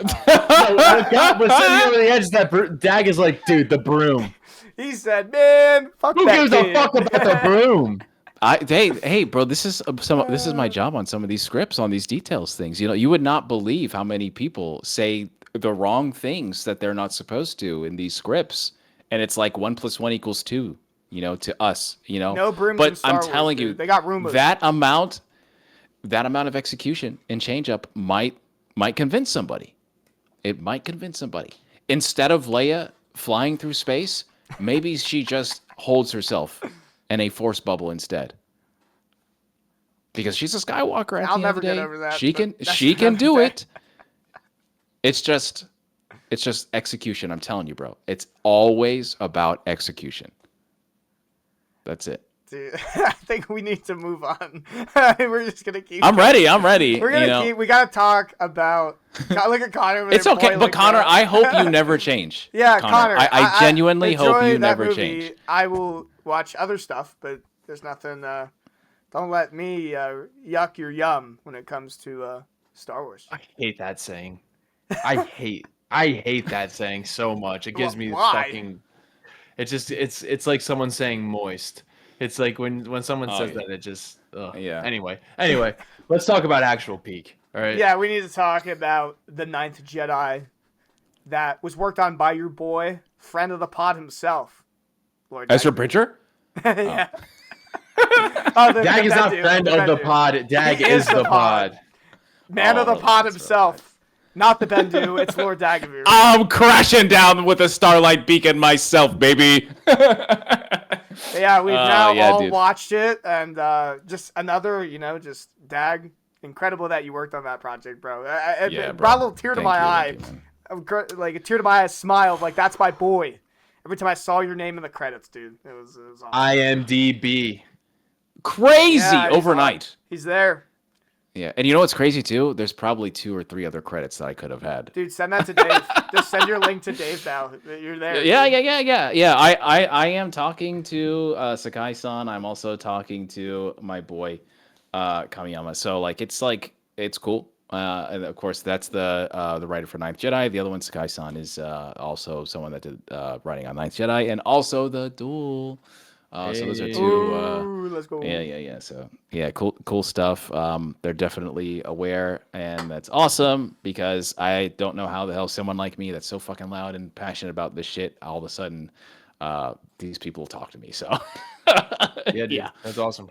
the edge, that Dag is like, dude, the broom. He said, man, fuck Who that gives kid. a fuck about the broom? Hey, bro, this is my job on some of these scripts, on these details things. You would not believe how many people say the wrong things that they're not supposed to in these scripts, and it's like 1 + 1 = 2. To us, No brooms but in Star I'm Wars, telling dude. you, They got Roombas. that amount of execution and change up might convince somebody. It might convince somebody. Instead of Leia flying through space, maybe she just holds herself in a force bubble instead. Because she's a Skywalker at I'll the never end of the day. get over that, She but that's can another do day. it. It's just execution, I'm telling you, bro. It's always about execution. That's it. Dude, I think we need to move on. We're just gonna keep. I'm ready. We're We're gonna We gotta talk about. Look at Connor. Over It's there okay, boiling, but Connor, bro. I hope you never change. Yeah, Connor. I genuinely hope enjoy you that never movie. change. I will watch other stuff, but there's nothing. Don't let me yuck your yum when it comes to Star Wars. I hate that saying. I hate that saying so much. It gives me Why? fucking. It's like someone saying moist. It's like when someone says that, it just. Ugh. Yeah. Anyway, let's talk about actual peak. All right. Yeah, we need to talk about the Ninth Jedi that was worked on by your boy, friend of the pod himself, Lord Ezra Dagovere. Bridger? Yeah. Dag is not friend of the pod. Dag is the pod. Man of the Oh, pod that's himself. Not the Bendu, it's Lord Dagovere. I'm crashing down with a Starlight beacon myself, baby. Yeah, we've now all dude. watched it, and just another, just Dag. Incredible that you worked on that project, bro. It brought a little tear to my eye. Like a tear to my eye, smile of like, that's my boy. Every time I saw your name in the credits, dude. It was awesome. IMDb. Crazy Yeah, he's overnight. He's there. Yeah, and you know what's crazy too? There's probably 2 or 3 other credits that I could have had. Dude, send that to Dave. Just send your link to Dave now. You're there. Yeah. Dude. Yeah, I am talking to Sakai-san. I'm also talking to my boy Kamiyama. So it's cool. And of course, that's the writer for Ninth Jedi. The other one, Sakai-san, is also someone that did writing on Ninth Jedi, and also the Duel. So those are 2. Ooh, let's go. Yeah. So yeah, cool stuff. They're definitely aware, and that's awesome because I don't know how the hell someone like me that's so fucking loud and passionate about this shit, all of a sudden, these people talk to me. So Yeah, dude. That's awesome.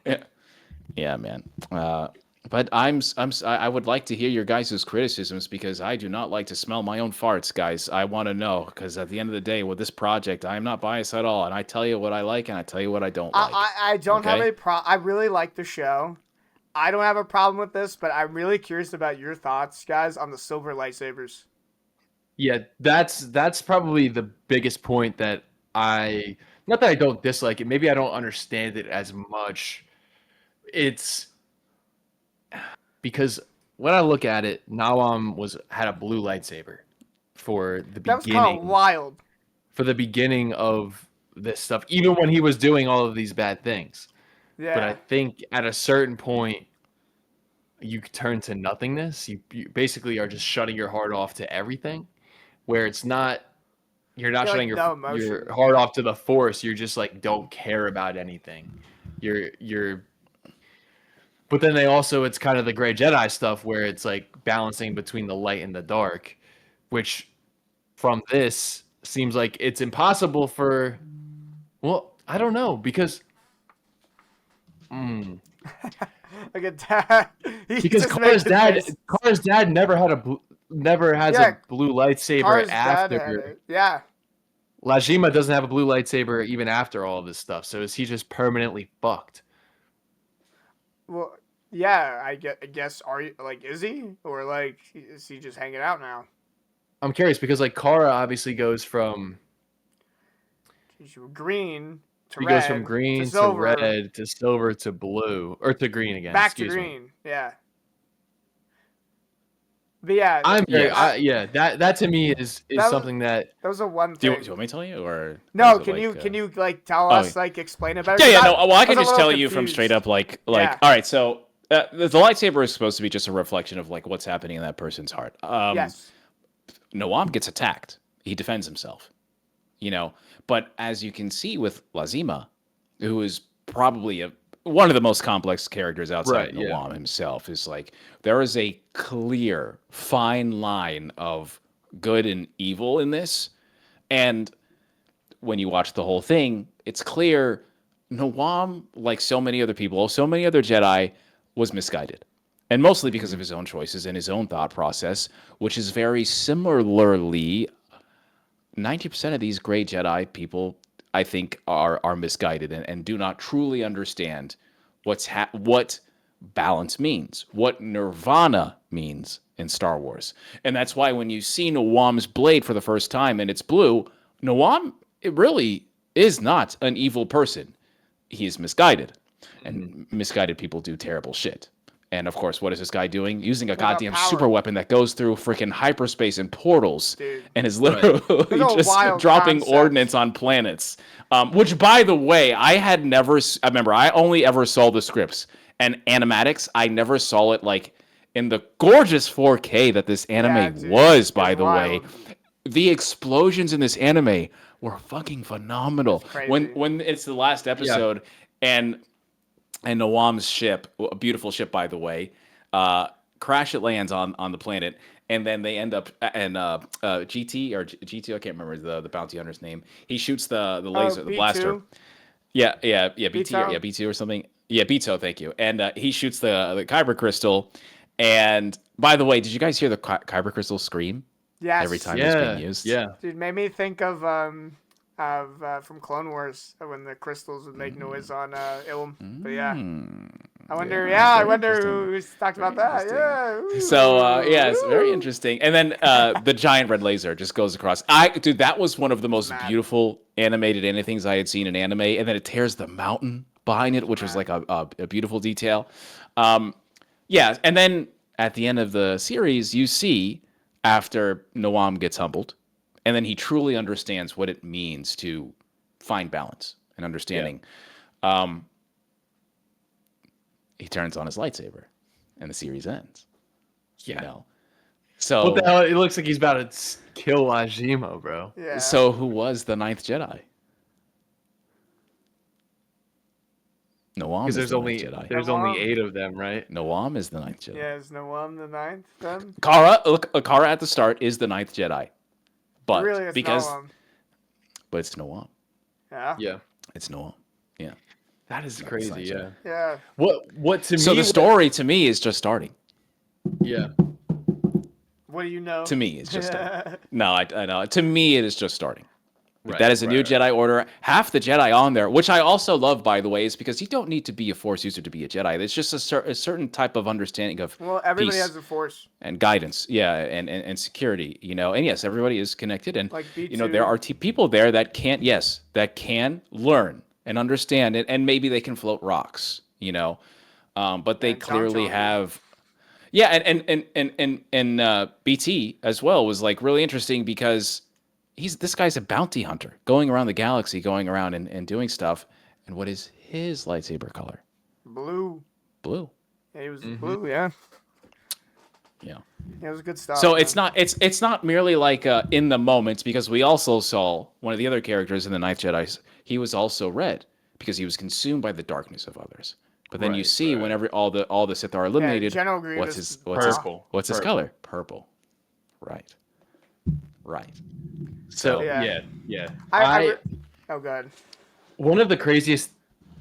yeah, man. But I would like to hear your guys' criticisms because I do not like to smell my own farts, guys. I want to know because at the end of the day, with this project, I am not biased at all, and I tell you what I like and I tell you what I don't like. I don't have a problem. I really like the show. I don't have a problem with this, but I'm really curious about your thoughts, guys, on the silver lightsabers. Yeah, that's probably the biggest point that not that I don't dislike it, maybe I don't understand it as much. It's because when I look at it, Nawam had a blue lightsaber for the That was beginning. kind of wild. For the beginning of this stuff, even when he was doing all of these bad things. Yeah. But I think at a certain point, you turn to nothingness. You basically are just shutting your heart off to everything, where you're not shutting like, no emotion. your heart off to the Force. You're just like don't care about anything. But then it's kind of the gray Jedi stuff where it's like balancing between the light and the dark, which from this seems like it's impossible for. Well, I don't know because. Look at that. Because Kara's dad never has a blue lightsaber Kara's dad after. had it. Yeah. Lajima doesn't have a blue lightsaber even after all of this stuff. So is he just permanently fucked? Well, yeah, I guess. Is he? Or is he just hanging out now? I'm curious because Kara obviously goes from green to He red goes from green to silver, red to silver to blue or to green again. back excuse to me. green. Yeah. But yeah, That to me is that was- something that that was a one Do thing. you want me to tell you, or No, is it can like, you like tell oh, us like explain it better? Yeah, 'Cause yeah, no. Well, I can was a just tell little you from confused. straight up, like, Yeah. all right. So the lightsaber is supposed to be just a reflection of like what's happening in that person's heart. Yes. Noam gets attacked. He defends himself, But as you can see with Lazima, who is probably one of the most complex characters outside Noam himself, is like there is a clear, fine line of good and evil in this, and when you watch the whole thing, it's clear Noam, like so many other people, so many other Jedi, was misguided. And mostly because of his own choices and his own thought process, which is very similarly 90% of these great Jedi people, I think, are misguided and do not truly understand what balance means, what nirvana means in Star Wars. And that's why when you see Noam's blade for the first time and it's blue, Noam, it really is not an evil person. He is misguided. And misguided people do terrible shit. And of course, what is this guy doing? Using a goddamn power. super weapon that goes through freaking hyperspace and portals, Dude. and is literally just wild dropping concept. ordnance on planets. Which, by the way, I remember I only ever saw the scripts and animatics. I never saw it like in the gorgeous 4K that this anime was. By the way, the explosions in this anime were fucking phenomenal. When it's the last episode and Noam's ship, a beautiful ship, by the way, crash it lands on the planet, and then they end up and GT, I can't remember the bounty hunter's name. He shoots the laser, the blaster. Yeah, BT, or B2 or something. Yeah, Beto, thank you. And he shoots the kyber crystal. And by the way, did you guys hear the kyber crystal scream? Yes. Every time it's being used. Yeah. Dude, made me think of from Clone Wars when the crystals would make noise on Ilum. But yeah. I wonder who's talked about that. Yeah. Ooh. So it's very interesting. And then the giant red laser just goes across. Dude, that was one of the most beautiful animated anythings I had seen in anime. And then it tears the mountain behind it, which was like a beautiful detail. And then at the end of the series, you see after Noam gets humbled, and then he truly understands what it means to find balance and understanding. He turns on his lightsaber, and the series ends. Yeah. So what the hell? It looks like he's about to kill Ajimo, bro. Yeah. So who was the ninth Jedi? Noam. Because there's only 8 of them, right? Noam is the ninth Jedi. Yeah, is Noam the ninth then? Kara at the start is the ninth Jedi, but really, it's Noam. But it's Noam. Yeah. Yeah. It's Noam. Yeah. That is crazy. Yeah. Yeah. What to me? So the story to me is just starting. Yeah. What do you know? To me, it's just starting. No, I know. To me, it is just starting. Right, that is a new Jedi Order. Half the Jedi on there, which I also love, by the way, is because you don't need to be a Force user to be a Jedi. It's just a certain type of understanding of everybody peace has a Force and guidance, and security, And yes, everybody is connected, and like B2. There are people there that can learn and understand it, and maybe they can float rocks, but they clearly have. Yeah, and BT as well was like really interesting because this guy's a bounty hunter going around the galaxy, going around and doing stuff. And what is his lightsaber color? Blue. Blue. Yeah, he was blue. Yeah. Yeah. Yeah, it was good stuff. So man. it's not merely like in the moment, because we also saw one of the other characters in the Ninth Jedi. He was also red because he was consumed by the darkness of others. But then you see whenever all the Sith are eliminated, General Grievous what's his color? Purple. Right. So yeah. Oh god. One of the craziest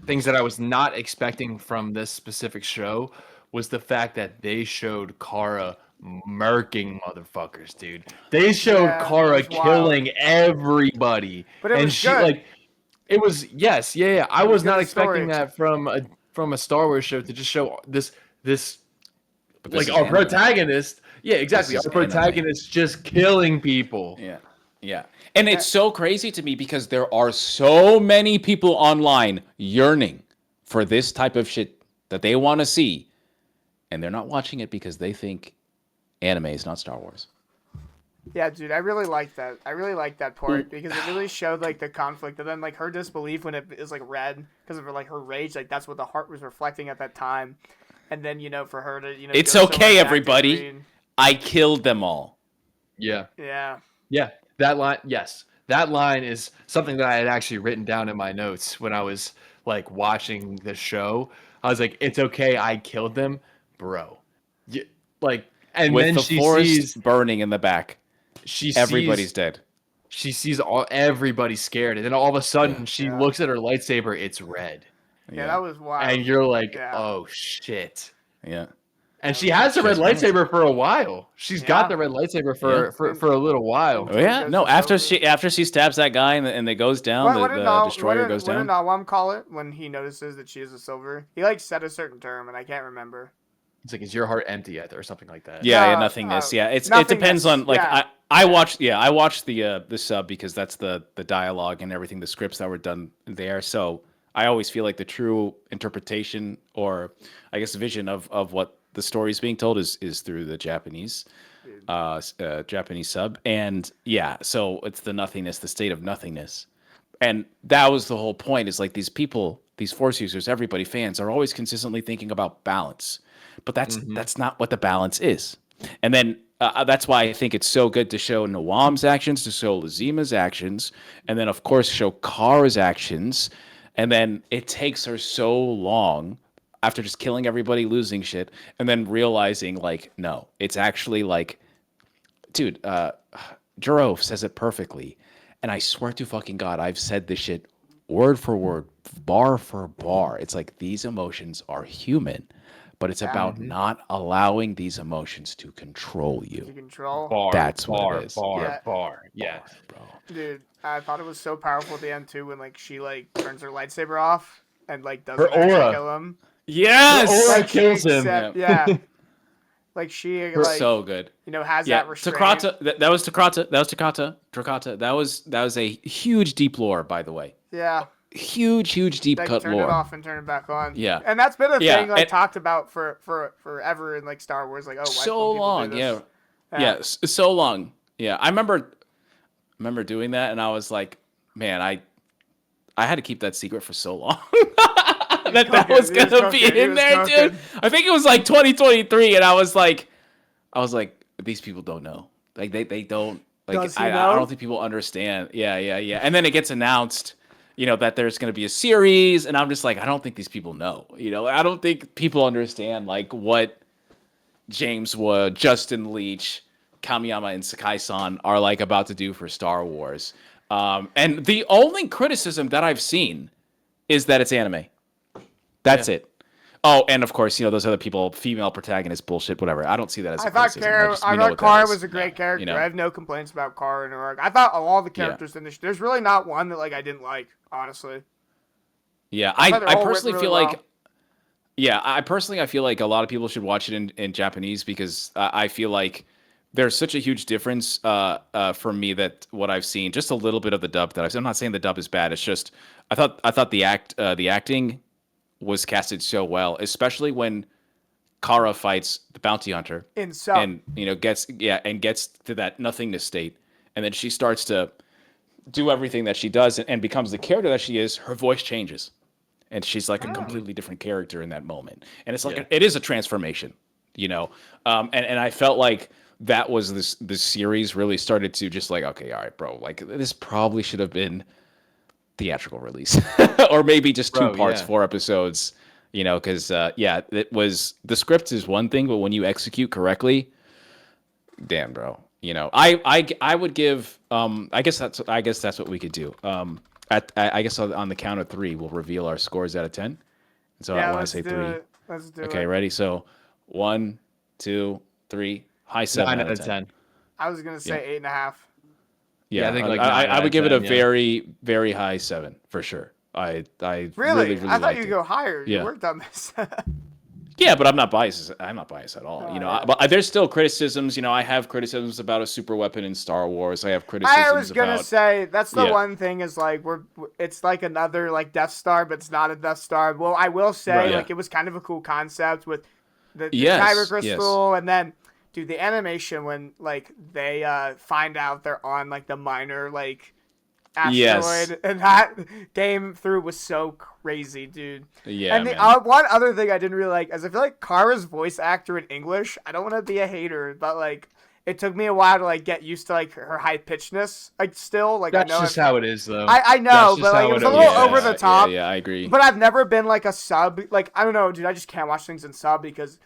things that I was not expecting from this specific show was the fact that they showed Kara murking motherfuckers, dude. They showed Kara killing everybody. But it was good. It was I was not expecting that from a Star Wars show to just show this like our protagonist. Yeah, exactly. Our protagonist just killing people. Yeah. Yeah. And it's so crazy to me because there are so many people online yearning for this type of shit that they want to see. And they're not watching it because they think anime is not Star Wars. Yeah, dude, I really like that. I really like that part because it really showed like the conflict, and then like her disbelief when it is like red because of like her rage, like that's what the heart was reflecting at that time. And then for her to It's go so okay, much back to everybody. green. I killed them all. Yeah. Yeah. Yeah. That line, yes. That line is something that I had actually written down in my notes when I was like watching the show. I was like, it's okay, I killed them, bro. Like, and With then the she forest sees burning in the back, everybody's dead. She sees everybody scared, and then all of a sudden she looks at her lightsaber, it's red. Yeah, that was wild. And you're like, Yeah. oh shit. Yeah. And she has the red lightsaber for a while. She's got the red lightsaber for a little while. Oh yeah, no. After she stabs that guy and it goes down, What the did destroyer goes down. What did Nawam call it when he notices that she is a silver? He like said a certain term, and I can't remember. It's like, is your heart empty yet, or something like that? Yeah, nothingness. Yeah, it depends on like I watched the sub because that's the dialogue and everything, the scripts that were done there. So I always feel like the true interpretation or I guess vision of what the story is being told is through the Japanese sub. And yeah, so it's the nothingness, the state of nothingness. And that was the whole point, is like these people, these Force users, everybody, fans are always consistently thinking about balance. But that's not what the balance is. And then that's why I think it's so good to show Nawam's actions, to show Lazima's actions, and then, of course, show Kara's actions. And then it takes her so long after just killing everybody, losing shit, and then realizing, like, no, it's actually like, dude, Jaro says it perfectly. And I swear to fucking God, I've said this shit word for word, bar for bar. It's like, these emotions are human. But it's about not allowing these emotions to control you. To control. That's what it is. Bar. Yeah, bro. Dude, I thought it was so powerful at the end too when like she like turns her lightsaber off and like Her doesn't actually aura. kill him. Yes. Her aura Like, kills him. Yeah. Like she like So good. Has that restraint. Takata, that was Takata. Takata. That was a huge deep lore, by the way. Yeah. Huge deep cut turn lore. it off and turn it back on. Yeah. And that's been a thing like and, talked about for forever in like Star Wars. Like, oh, why so long. do this? Yeah, so long. Yeah, I remember doing that, and I was like, man, I had to keep that secret for so long. that was gonna be in there, dude. I think it was like 2023, and I was like, these people don't know. Like they don't. Like I don't think people understand. Yeah. And then it gets announced, that there's going to be a series, and I'm just like, I don't think these people know. I don't think people understand like what James Wood, Justin Leach, Kamiyama, and Sakai-san are like about to do for Star Wars. And the only criticism that I've seen is that it's anime. That's it. Oh, and of course, those other people, female protagonist bullshit, whatever. I don't see that as a criticism. I thought Kara was a great character. I have no complaints about Kara and her arc. I thought of all the characters in this, there's really not one that like I didn't like, honestly. Yeah, I personally feel like I feel like a lot of people should watch it in Japanese because I feel like there's such a huge difference for me that what I've seen, just a little bit of the dub that I've seen. I'm not saying the dub is bad. It's just I thought the acting was casted so well, especially when Kara fights the bounty hunter and gets to that nothingness state, and then she starts to do everything that she does and becomes the character that she is. Her voice changes, and she's like a completely different character in that moment, and it's like it is a transformation, and I felt like that was this series really started to just like, okay, all right, bro, like this probably should have been theatrical release or maybe just 2 parts, 4 episodes, because it was, the script is one thing, but when you execute correctly, damn, bro, I would give I guess that's what we could do. I guess on the count of 3 we'll reveal our scores out of 10. So I want to say 3. Let's do it. Okay, ready? So 1, 2, 3, high 7 out of 10. I was gonna say 8.5. Yeah, I think I would give it a very, very high 7 for sure. I really I thought liked you'd it. go higher. Yeah. You worked on this. Yeah, but I'm not biased. I'm not biased at all. Oh, You know, yeah. but there's still criticisms. You know, I have criticisms about a super weapon in Star Wars. I have I criticisms was gonna about. say that's the Yeah. one thing is like it's like another like Death Star, but it's not a Death Star. Well, I will say Right. like it was kind of a cool concept with the Kyber Yes. crystal, and then dude, the animation when like they find out they're on like the minor like Yes. asteroid, and that came through was so crazy, dude. Yeah, And the man. one other thing I didn't really like is I feel like Kara's voice actor in English. I don't want to be a hater, but like it took me a while to like get used to like her high pitchness. Like still, like That's I know just how it is, though. I know, That's just but like how it was it a little is. over the top. Yeah, I agree. But I've never been like a sub. Like I don't know, dude. I just can't watch things in sub because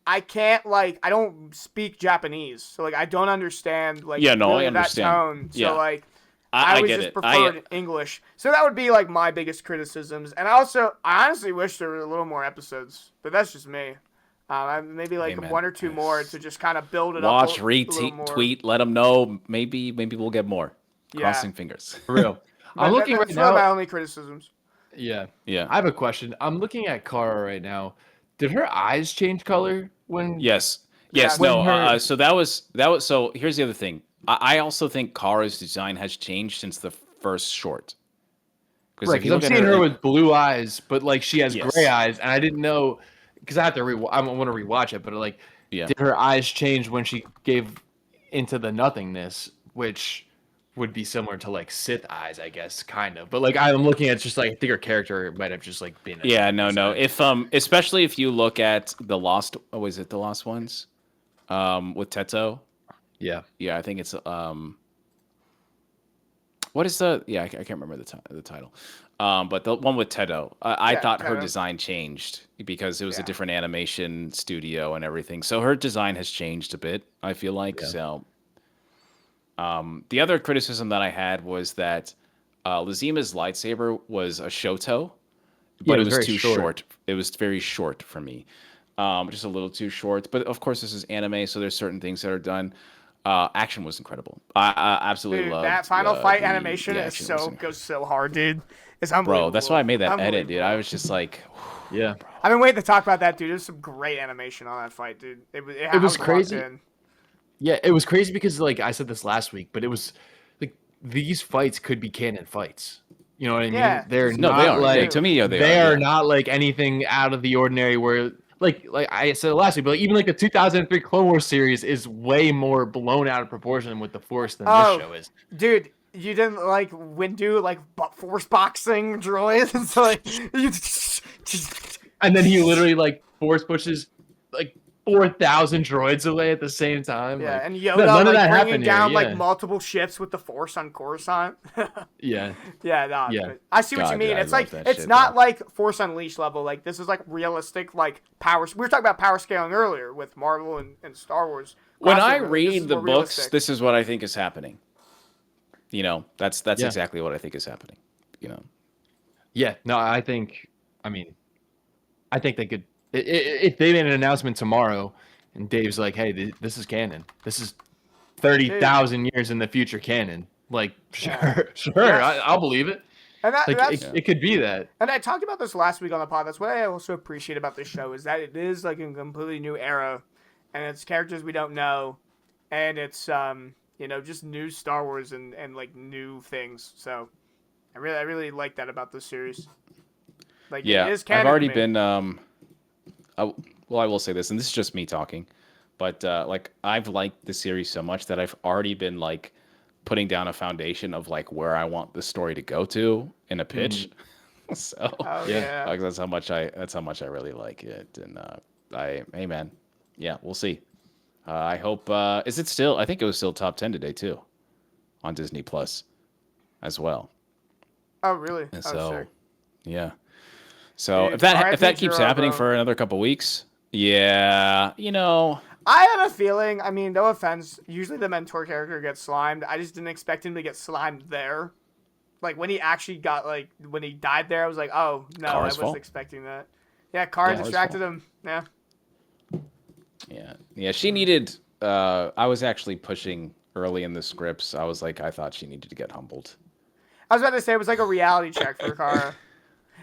I can't like I don't speak Japanese, so like I don't understand like Yeah, no, I really understand. that tone. So Yeah. like I always get just it. preferred English. So that would be like my biggest criticisms. And I honestly wish there were a little more episodes, but that's just me. Maybe like Hey, man. one or two more to just kind of build it Watch, up. A little more. retweet, let them know. Maybe we'll get more. Yeah. Crossing fingers. For real. I'm But looking right that's one of my now. only criticisms. Yeah. Yeah. I have a question. I'm looking at Kara right now. Did her eyes change color when? Yes. Yeah. Yes. When No. her- So that was. So here's the other thing. I also think Kara's design has changed since the first short. Because Right, if you because look I'm at seeing her in- with blue eyes, but like she has Yes. gray eyes, and I didn't know because I have to I want to rewatch it. But like, Yeah. did her eyes change when she gave into the nothingness, which would be similar to like Sith eyes, I guess, kind of. But like I'm looking at just like I think her character might have just like been. Yeah. No. If especially if you look at the Lost. Oh, is it the Lost Ones? With Teto. Yeah. Yeah, I think it's what is the? Yeah, I can't remember the title. But the one with Teto, I Yeah, thought her Teto. design changed because it was a Yeah. different animation studio and everything. So her design has changed a bit. I feel like Yeah. so. The other criticism that I had was that Lizima's lightsaber was a Shoto, Yeah, but it it was was very too short. short. It was very short for me, just a little too short. But of course, this is anime, so there's certain things that are done. Action was incredible. I absolutely Dude, loved that final fight the animation is action was goes so hard, dude. It's unbelievable. bro. That's why I made that edit, dude. Unbelievable. I was just like, Yeah. I've been waiting to talk about that, dude. There's some great animation on that fight, dude. I was was crazy. locked in. Yeah, it was crazy because like I said this last week, but it was like these fights could be canon fights. You know what I mean? Yeah. They're no, not they are. like Yeah, to me, they are yeah. not like anything out of the ordinary. Where like I said last week, but like, even like the 2003 Clone Wars series is way more blown out of proportion with the Force than Oh. this show is. Dude, you didn't like Windu like force boxing droids? It's like And then he literally like Force pushes like 4,000 droids away at the same time. yeah, like, and no, Yoda none of like that bringing happened down here. like Yeah. multiple ships with the force on Coruscant. Yeah. Yeah, no, Yeah. but I see what you God, mean. dude, I It's love like that it's shit, not bro. like Force Unleashed level. Like this is like realistic, like power. We were talking about power scaling earlier with Marvel and Star Wars. When I crossover. This read is the more books, realistic. this is what I think is happening. You know, that's Yeah. exactly what I think is happening. You know, Yeah, no, I think they could if they made an announcement tomorrow and Dave's like, "Hey, this is canon. This is 30,000 years in the future canon." Like, sure, Yeah. sure, Yes. I'll believe it. and Like, that's it could be that. and I talked about this last week on the pod. That's what I also appreciate about this show is that it is like a completely new era, and it's characters we don't know, and it's just new Star Wars and like new things. So I really like that about this series. Like yeah, it is canon I've already to me. been. Well, I will say this, and this is just me talking, but like I've liked the series so much that I've already been like putting down a foundation of like where I want the story to go to in a pitch. So Oh Yeah. yeah. like, that's how much I really like it, and hey man, yeah, we'll see. I hope is it still? I think it was still top 10 today too, on Disney Plus, as well. Oh really? And Oh so, sick. yeah. So Dude, if that RIP keeps Jiro, happening bro. for another couple weeks, yeah, you know, I had a feeling. I mean, no offense. Usually the mentor character gets slimed. I just didn't expect him to get slimed there. Like when he actually got when he died there, I was like, oh no, I Kara's wasn't fault. expecting that. Yeah, Kara Kara's distracted fault. him. Yeah. yeah. She needed. I was actually pushing early in the scripts. I was like, I thought she needed to get humbled. I was about to say it was like a reality check for Kara.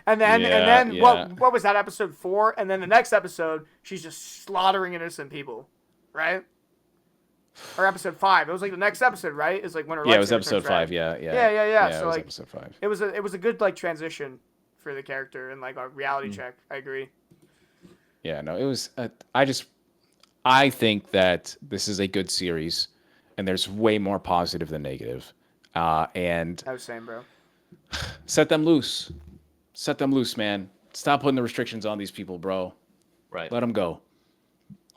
And then Yeah. what was that, episode 4? And then the next episode, she's just slaughtering innocent people, right? Or episode 5. It was like the next episode, right? It's like when her Yeah, it was lightsaber episode turns 5. red. Yeah. Yeah. So So like episode 5. it was a good like transition for the character and like a reality check. I agree. Yeah, no, it was. I think that this is a good series, and there's way more positive than negative. And I was saying, bro. set them loose. Set them loose, man. Stop putting the restrictions on these people, bro. Right. Let them go.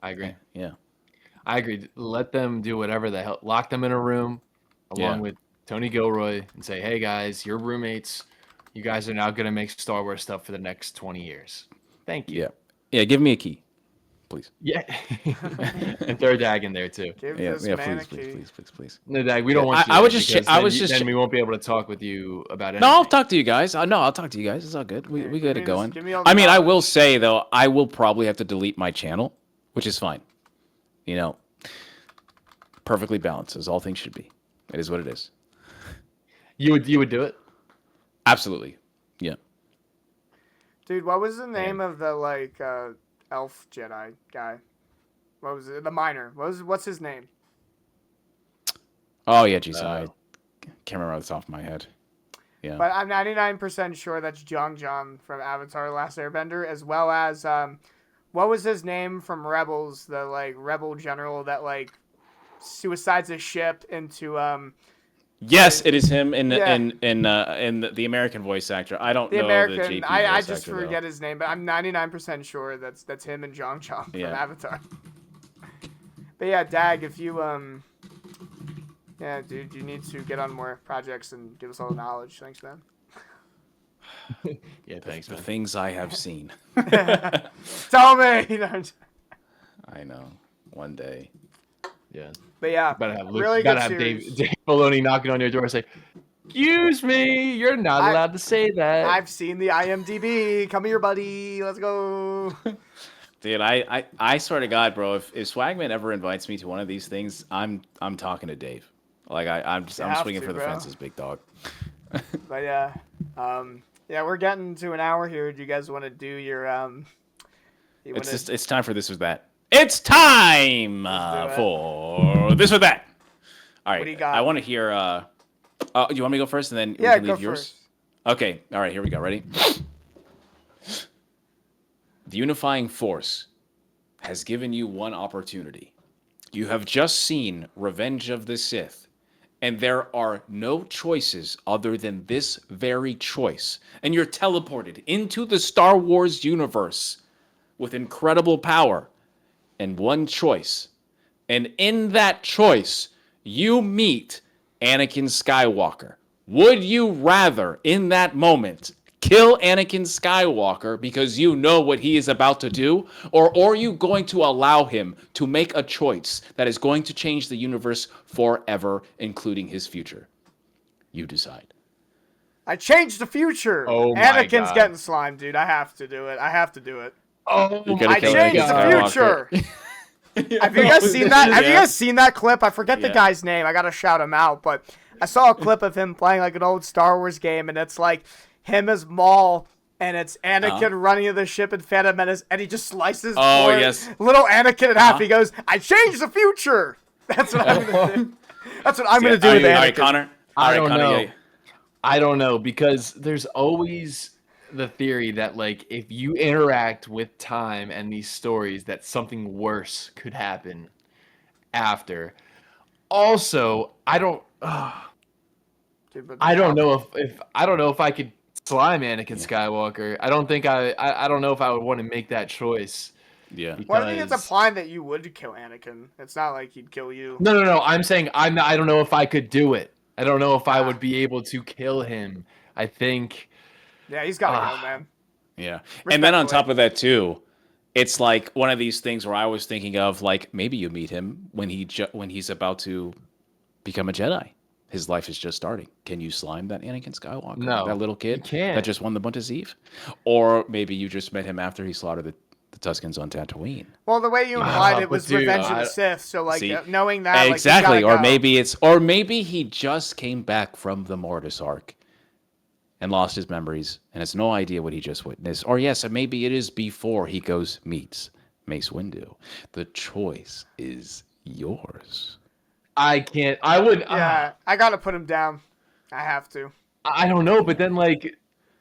I agree. Yeah. I agree. Let them do whatever the hell. Lock them in a room along with Tony Gilroy and say, hey, guys, you're roommates. You guys are now going to make Star Wars stuff for the next 20 years. Thank you. Yeah. Yeah, give me a key, please. Yeah. And throw Dag in there, too. Give Yeah, this man a please. No, Dag, we don't want you I there was just because I was just then we won't be able to talk with you about anything. No, I'll talk to you guys. No, I'll talk to you guys. It's all good. We got it going. give me all the I mean, I knowledge. will say though, I will probably have to delete my channel, which is fine. You know, perfectly balanced as all things should be. It is what it is. You would do it? Absolutely. Yeah. Dude, what was the name of the like elf Jedi guy? What was it? The miner. What's his name? Oh yeah, geez, I can't remember off the top of my head. Yeah. But I'm 99% sure that's John from Avatar: The Last Airbender, as well as what was his name from Rebels? The like rebel general that like suicides a ship into Yes, it is him in Yeah. in the American voice actor. I don't the know American. the JP I voice just actor, forget his name, but I'm 99% sure that's him and John from Yeah. Avatar. But yeah, Dag, if you yeah, dude, you need to get on more projects and give us all the knowledge. Thanks, man. Yeah, thanks, The man. things I have seen. Tell me. You know, I know. One day. Yeah. but yeah, Gotta have Luke. really Gotta good have series. Dave Filoni knocking on your door and say, "Excuse me, you're not I- allowed to say that." I've seen the IMDb. Come here, buddy. Let's go. Dude, I swear to God, bro, if Swagman ever invites me to one of these things, I'm talking to Dave. Like I'm have swinging to, for the bro. fences, big dog. But yeah, yeah, we're getting to an hour here. Do you guys want to do your you It's time for this or that. It's time Let's do it. for this or that. All right. What do you got? I want to hear. You want me to go first, and then Yeah, we can go leave yours? first. Okay. All right. Here we go. Ready? The unifying force has given you one opportunity. You have just seen Revenge of the Sith, and there are no choices other than this very choice. And you're teleported into the Star Wars universe with incredible power and one choice. And in that choice, you meet Anakin Skywalker. Would you rather, in that moment, kill Anakin Skywalker because you know what he is about to do? Or are you going to allow him to make a choice that is going to change the universe forever, including his future? You decide. I changed the future. Oh my Anakin's God. getting slimed, dude. I have to do it. I have to do it. Oh, You're gonna I kill changed Anakin the Skywalker. future. Have you guys seen that? Have you Yeah. guys seen that clip? I forget the Yeah. guy's name. I gotta shout him out, but I saw a clip of him playing like an old Star Wars game, and it's like him as Maul, and it's Anakin running to the ship in Phantom Menace, and he just slices Oh, poor yes. little Anakin in half. He goes, "I changed the future." That's what I'm gonna do. That's what I'm gonna do with All Anakin. right, Connor. I All right, don't Connor, know. yeah. I don't know, because there's always the theory that like if you interact with time and these stories, that something worse could happen after. Also, I don't Dude, but I don't know if I don't know if I could slime Anakin Skywalker. I don't think I don't know if I would want to make that choice. Yeah. Well, I think it's because- implying that you would kill Anakin. It's not like he'd kill you. No. I'm saying I don't know if I could do it. I don't know if I Ah. would be able to kill him. I think Yeah, he's gotta Ah. go, man. Yeah. And then on Respectfully. top of that too, it's like one of these things where I was thinking of like maybe you meet him when he's about to become a Jedi. His life is just starting. Can you slime that Anakin Skywalker? No, That little kid you can't. that just won the Buntas Eve? Or maybe you just met him after he slaughtered the Tuskens on Tatooine. Well, the way you implied it but was dude, Revenge of I- the Sith, so like See? knowing that, Exactly. Like, you Or gotta go. maybe maybe he just came back from the Mortis arc. and lost his memories and has no idea what he just witnessed. Or yes, maybe it is before he meets Mace Windu. The choice is yours. I can't. I would. Yeah, I gotta put him down. I have to. I don't know, but then like,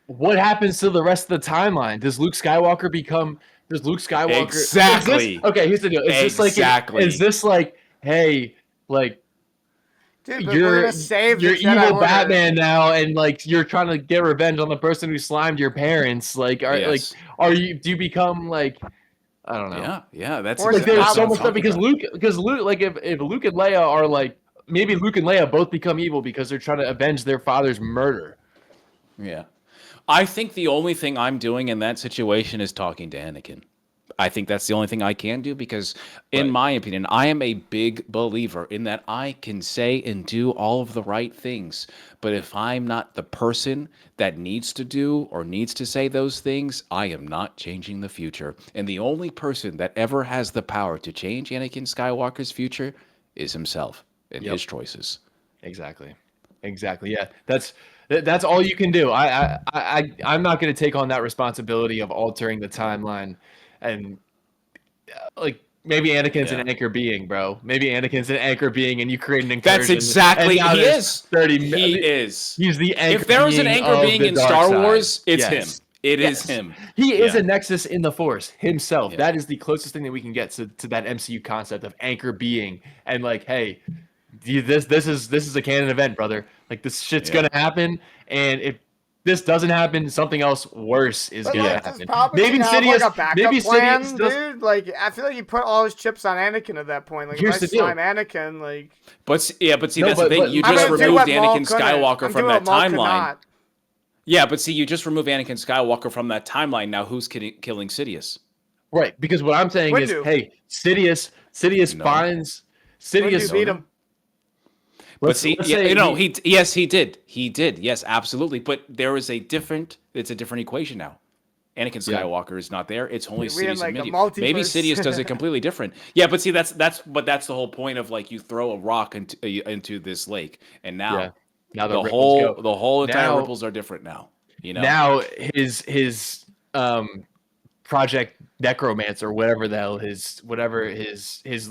what happens to the rest of the timeline? Does Luke Skywalker become? Does Luke Skywalker exactly? Okay, here's the deal. Is this like, hey, like, Dude, but you're we're gonna save you're the Jedi evil Order. Batman now, and like you're trying to get revenge on the person who slimed your parents. Like, Yes. are you? Do you become like? I don't know. Yeah. That's Or Like exactly there's what so I'm much stuff because Luke, like if Luke and Leia are like, maybe Luke and Leia both become evil because they're trying to avenge their father's murder. Yeah. I think the only thing I'm doing in that situation is talking to Anakin. I think that's the only thing I can do because, in my opinion, I am a big believer in that I can say and do all of the right things. But if I'm not the person that needs to do or needs to say those things, I am not changing the future. And the only person that ever has the power to change Anakin Skywalker's future is himself and his choices. Exactly. Yeah, that's all you can do. I'm not going to take on that responsibility of altering the timeline, and like maybe Anakin's an anchor being, bro. Maybe Anakin's an anchor being, and you create an incursion. That's exactly he is. 30. He is. He's the anchor. If there was an anchor being in Star Wars, it's him. It is Yes. him. He is a nexus in the Force himself. Yeah. That is the closest thing that we can get to that MCU concept of anchor being, and like, hey, this is a canon event, brother. Like this shit's gonna happen, and if this doesn't happen, something else worse is gonna happen. Maybe Sidious, like a backup plan, Sidious dude. Like I feel like you put all his chips on Anakin at that point. Like Here's if I the deal. slime Anakin, like. But see, that's the thing. You I'm just gonna do removed what Maul Anakin couldn't. Skywalker I'm from doing that what Maul could timeline. not. Yeah, but see, you just remove Anakin Skywalker from that timeline. Now who's killing Sidious? Right, because what I'm saying is, hey, Sidious finds Sidious. Windu beat him. But see, he did. He did. Yes, absolutely. But there is it's a different equation now. Anakin Skywalker is not there. It's only Sidious and Midian. Maybe Sidious does it completely different. Yeah, but see, that's the whole point of like you throw a rock into this lake, and now the whole entire ripples are different now. You know, now his Project Necromancer, whatever the hell his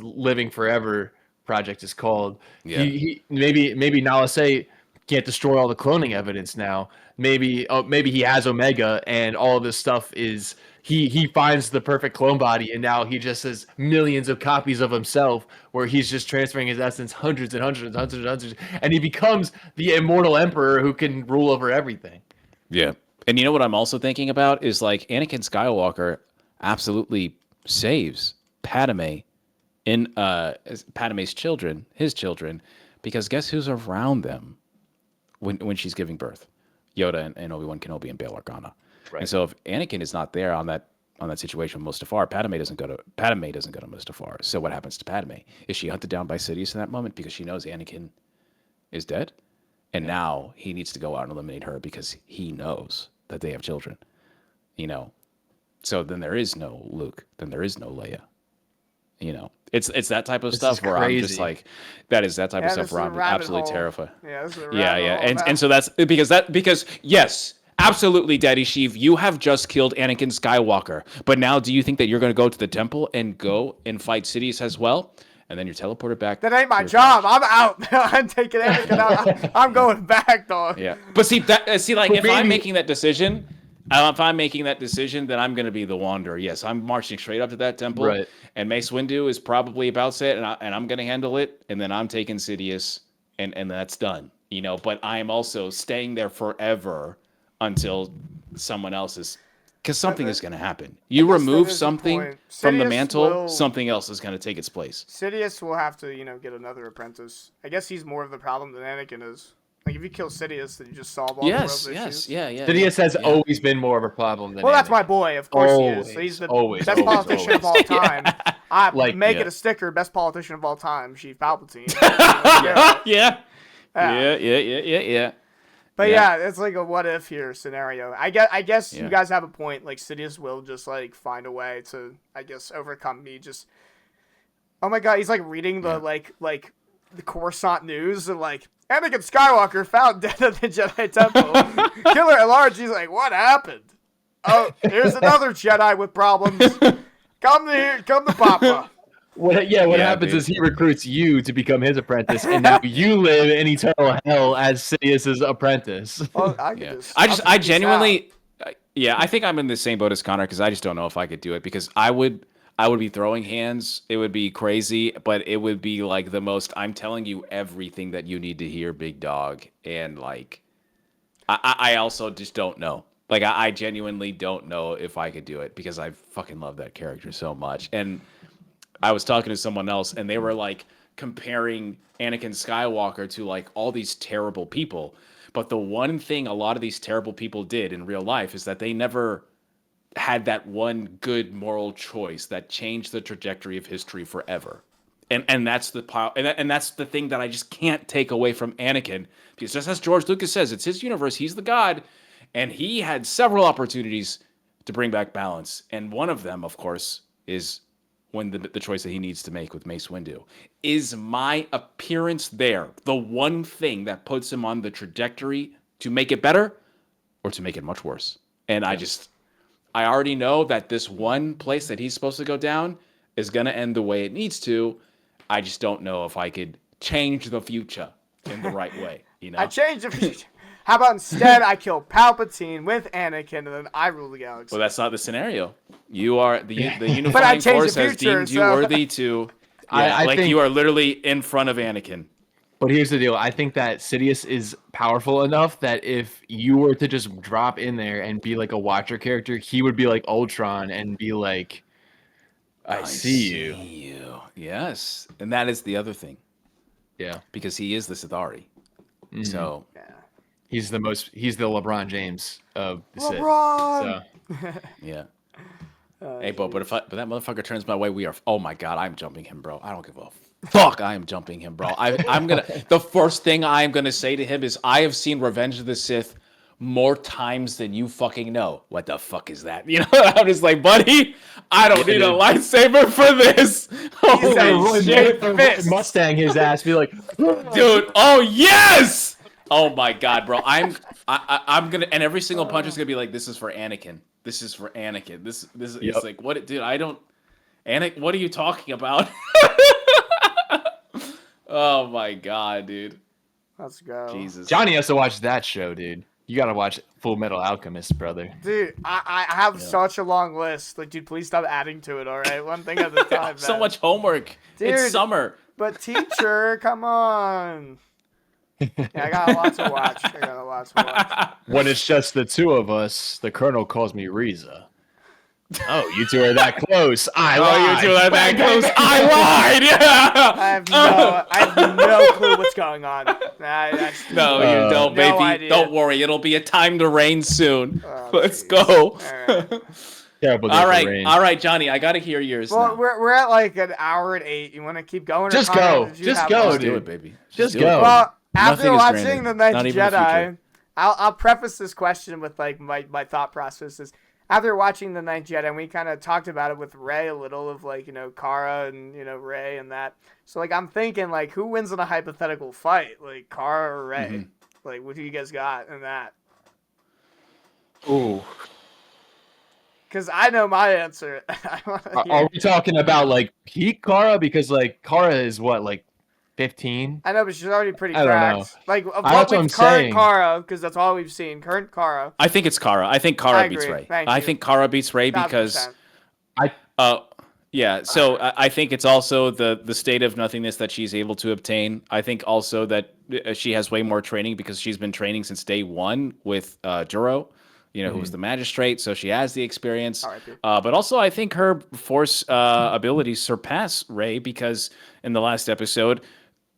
Living Forever project is called. Yeah. He maybe Nala Se can't destroy all the cloning evidence now. Maybe he has Omega, and all of this stuff is he finds the perfect clone body, and now he just has millions of copies of himself, where he's just transferring his essence hundreds and hundreds, and he becomes the immortal emperor who can rule over everything. Yeah. And you know what I'm also thinking about is like Anakin Skywalker absolutely saves Padme in Padme's children, his children, because guess who's around them when she's giving birth? Yoda and Obi-Wan Kenobi and Bail Organa. Right. And so if Anakin is not there on that situation with Mustafar, Padme doesn't go to Mustafar. So what happens to Padme? Is she hunted down by Sidious in that moment because she knows Anakin is dead? And now he needs to go out and eliminate her because he knows that they have children. You know. So then there is no Luke. Then there is no Leia. You know. It's that type of stuff where I'm just like, that type of stuff where I'm absolutely terrified. Yeah, this is a and so that's because yes, absolutely, Daddy Sheev, you have just killed Anakin Skywalker. But now, do you think that you're going to go to the temple and go and fight Sidious as well, and then you're teleported back? That ain't my job. I'm out. I'm taking Anakin out. I'm going back, dog. Yeah, but if I'm making that decision. If I'm making that decision, then I'm going to be the wanderer. Yes, I'm marching straight up to that temple, right. And Mace Windu is probably about set, and I'm going to handle it, and then I'm taking Sidious, and that's done. You know, but I am also staying there forever until someone else is, because something is going to happen. You remove something from the mantle, something else is going to take its place. Sidious will have to, get another apprentice. I guess he's more of the problem than Anakin is. Like, if you kill Sidious, then you just solve all the world's issues. Yeah. Sidious has always been more of a problem than Well, Anakin. that's my boy. Of course he is. So he's the best politician of all time. Make it a sticker, best politician of all time, Sheev Palpatine. Yeah. But yeah, it's like a what if here scenario. I guess you guys have a point. Like, Sidious will just, like, find a way to, I guess, overcome me. Just, oh my god, he's, like, reading the, like the Coruscant news, and like Anakin Skywalker found dead at the Jedi Temple. Killer at large, he's like, what happened? Oh, here's another Jedi with problems. Come to here, come to Papa. What happens is he recruits you to become his apprentice, and now you live in eternal hell as Sidious's apprentice. Oh, I genuinely, I think I'm in the same boat as Connor because I just don't know if I could do it because I would be throwing hands. It would be crazy, but it would be like the most. I'm telling you everything that you need to hear, big dog, and like, I also just don't know. Like, I genuinely don't know if I could do it because I fucking love that character so much, and I was talking to someone else, and they were like comparing Anakin Skywalker to like all these terrible people. But the one thing a lot of these terrible people did in real life is that they never had that one good moral choice that changed the trajectory of history forever. And that's the power, and that's the thing that I just can't take away from Anakin because just as George Lucas says, it's his universe, he's the god, and he had several opportunities to bring back balance, and one of them, of course, is when the choice that he needs to make with Mace Windu. Is my appearance there the one thing that puts him on the trajectory to make it better or to make it much worse? And I already know that this one place that he's supposed to go down is going to end the way it needs to. I just don't know if I could change the future in the right way. You know, I changed the future. How about instead I kill Palpatine with Anakin and then I rule the galaxy? Well, that's not the scenario. You are the unifying force has deemed you worthy to. I think you are literally in front of Anakin. But here's the deal. I think that Sidious is powerful enough that if you were to just drop in there and be like a Watcher character, he would be like Ultron and be like, I see you. Yes. And that is the other thing. Yeah. Because he is the Sithari. Mm-hmm. So he's the LeBron James of the Sith. So. Yeah. Hey, but if that motherfucker turns my way, oh my God, I'm jumping him, bro. I don't give a fuck. I am jumping him, bro. The first thing I am gonna say to him is, I have seen Revenge of the Sith more times than you fucking know. What the fuck is that? You know, I'm just like, buddy, I don't need a lightsaber for this. Holy shit. Mustang his ass, be like, dude, oh yes! Oh my God, bro. I'm gonna, and every single punch is gonna be like, this is for Anakin. This is for Anakin. This is like, what, dude, Anakin, what are you talking about? Oh my God, dude. Let's go. Jesus. Johnny has to watch that show, dude. You gotta watch Full Metal Alchemist, brother. Dude, I have such a long list. Like, dude, please stop adding to it, all right? One thing at a time, So much homework. Dude, it's summer. But teacher, come on. Yeah, I got a lot to watch. When it's just the two of us, the Colonel calls me Riza. Oh, you two are that close. I lied. You two are that close. I lied. Yeah. I have no clue what's going on. No, you don't, baby. Idea. Don't worry. It'll be a time to reign soon. Let's go. All right, Johnny. I gotta hear yours. Well, now. we're at like an hour and 8. You want to keep going? Just go. Just go, dude. Do it, baby. Just go. Well, after watching The Ninth Jedi, I'll preface this question with like my thought processes. After watching The Ninth Jedi, and we kind of talked about it with Rey a little of like, you know, Cara and, you know, Rey and that. So like I'm thinking like who wins in a hypothetical fight? Like Cara or Rey? Mm-hmm. Like what do you guys got in that? Ooh. Because I know my answer. Are we talking about like peak Cara? Because like Cara is what, like 15? I know, but she's already pretty cracked. I don't know. Like, what with current Cara, because that's all we've seen. Current Cara. I think it's Cara. I think Cara beats Rey. I think Cara beats Rey because... So I think it's also the state of nothingness that she's able to obtain. I think also that she has way more training because she's been training since day one with Juro, who was the magistrate, so she has the experience. But also I think her force abilities surpass Rey because in the last episode,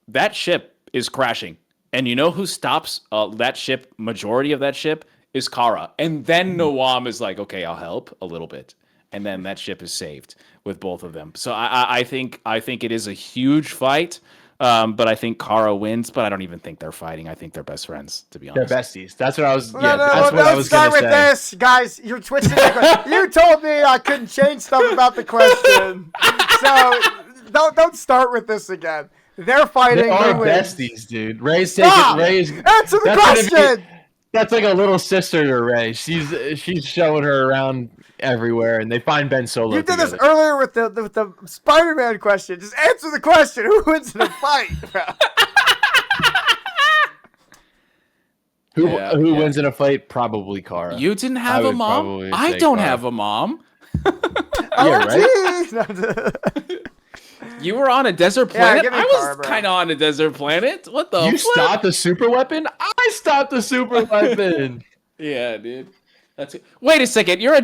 that ship is crashing. And you know who stops that ship, majority of that ship, is Cara. And then Noam is like, okay, I'll help a little bit. And then that ship is saved with both of them. So I think it is a huge fight. But I think Cara wins, but I don't even think they're fighting. I think they're best friends, to be honest. They're besties. That's what I was. Don't start with this, guys. You're twisting the question. You told me I couldn't change stuff about the question, so don't start with this again. They're fighting. They are Who wins? besties, dude. Ray's Stop! taking Ray's. Answer the That's gonna be- question. That's like a little sister to Ray. She's showing her around everywhere, and they find Ben Solo. You did this together. earlier with the Spider-Man question. Just answer the question. Who wins in a fight? Who wins in a fight? Probably Kara. You didn't I have a would mom? probably I say don't Kara. have a mom. Yeah, right? right? You were on a desert Yeah, planet? give me I Kara, was bro. kind of on a desert planet. What the You flip? stopped the super weapon? I stopped the super weapon. Yeah, dude. That's it. Wait a second. You're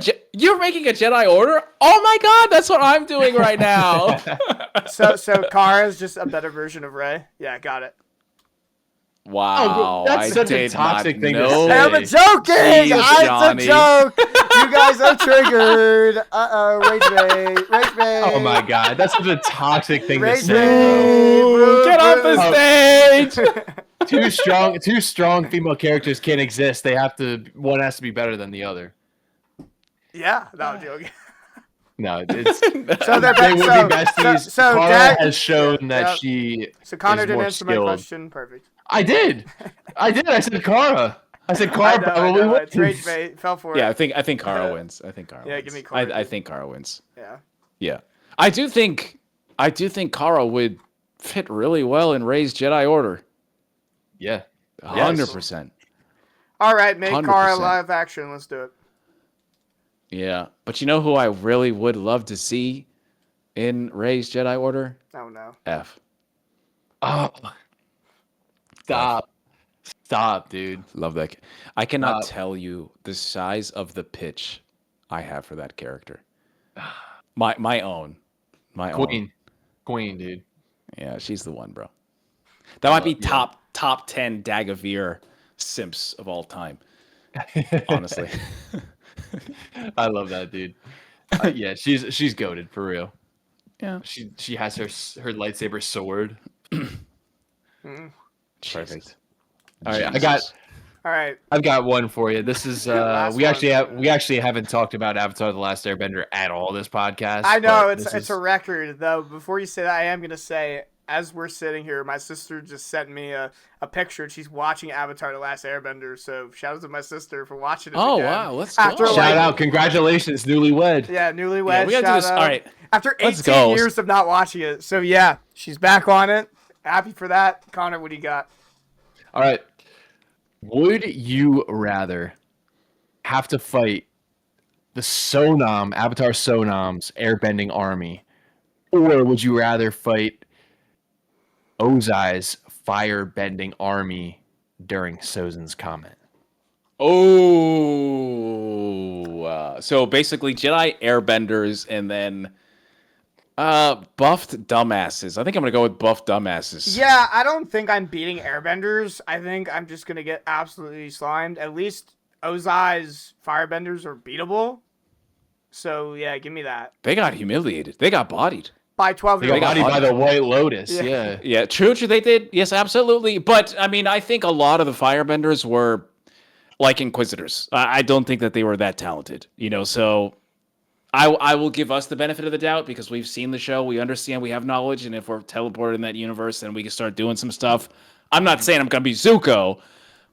making a Jedi Order? Oh my god, that's what I'm doing right now. So Kara is just a better version of Rey. Yeah, got it. Wow, that's I such a did toxic not thing to know. say. I'm joking. Jeez, It's Johnny. a joke. You guys are triggered. Rage bait. Oh my god, that's such a toxic thing to Rage say. bait. Get off the stage! Two strong female characters can't exist. One has to be better than the other. Yeah, no, I'm joking. No, it's So they're they would be so besties. so Kara Dag- has shown that yeah. she. So Connor is didn't more answer my skilled. question. Perfect. I did. I said Kara. I said Kara I know, probably it's rage wins. bait. Fell for Yeah, it. I think Kara wins. I think Kara Yeah, wins. give me Kara. I think Kara wins. Yeah. Yeah. I do think Kara would fit really well in Rey's Jedi Order. Yeah. 100%. All right, make Kara 100%. live action. Let's do it. Yeah. But you know who I really would love to see in Rey's Jedi Order? Oh no. F. Oh. Stop, dude. Love that. I cannot tell you the size of the pitch I have for that character. My own. Queen, dude. Yeah, she's the one, bro. That might be top 10 Dagovere simps of all time. Honestly. I love that, dude. Yeah, she's goated for real. Yeah. She has her lightsaber sword. Perfect. All right, All right. I've got one for you. This is Last we one. actually haven't talked about Avatar: The Last Airbender at all this podcast. I know but it's a record though. Before you say that, I am gonna say, as we're sitting here, my sister just sent me a picture. And she's watching Avatar: The Last Airbender. So shout out to my sister for watching it. Oh, again. wow. Let's After, go. like- shout out, congratulations, newlywed. Yeah, newlywed. Yeah, we gotta do shout this. out. All right. After Let's 18 go. years of not watching it. So yeah, she's back on it. Happy for that. Connor, what do you got? All right. Would you rather have to fight the Avatar Sonam's airbending army, or would you rather fight Ozai's firebending army during Sozin's comment? Oh. So basically Jedi airbenders and then buffed dumbasses. I think I'm going to go with buffed dumbasses. Yeah, I don't think I'm beating airbenders. I think I'm just going to get absolutely slimed. At least Ozai's firebenders are beatable. So, yeah, give me that. They got humiliated. They got bodied. By 12 They year got old. bodied by the White Lotus. Yeah. Yeah. Yeah, true, they did. Yes, absolutely. But, I mean, I think a lot of the firebenders were like Inquisitors. I don't think that they were that talented, so I will give us the benefit of the doubt because we've seen the show, we understand, we have knowledge, and if we're teleported in that universe, then we can start doing some stuff. I'm not saying I'm going to be Zuko,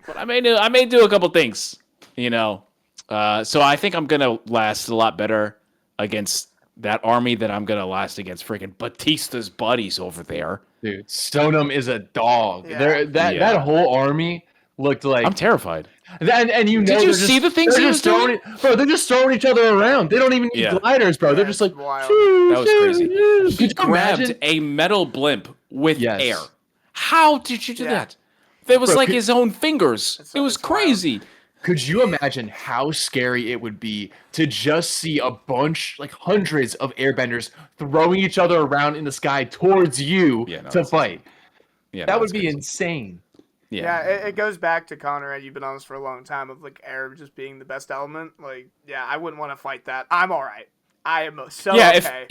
but I may do a couple things, So I think I'm going to last a lot better against that army than I'm going to last against freaking Batista's buddies over there. Dude, Sonam is a dog. Yeah. That whole army looked like I'm terrified. And you know, Did you they're see just- the things they're he just was doing? Bro, they're just throwing each other around. They don't even need Yeah. gliders, bro. They're Yeah, just like, it's wild. That was crazy. He Could you grabbed imagine? a metal blimp with Yes. air. How did you do Yeah. that? That was Bro, like could- his own fingers. It was it's wild. crazy. Could you imagine how scary it would be to just see a bunch, like hundreds of airbenders throwing each other around in the sky towards you Yeah, no, to that's fight? Yeah, That no, would that's be crazy. insane. Yeah, it goes back to Connor, and you've been on this for a long time, of like air just being the best element. Like, yeah, I wouldn't want to fight that. I'm all right. I am so Yeah, okay.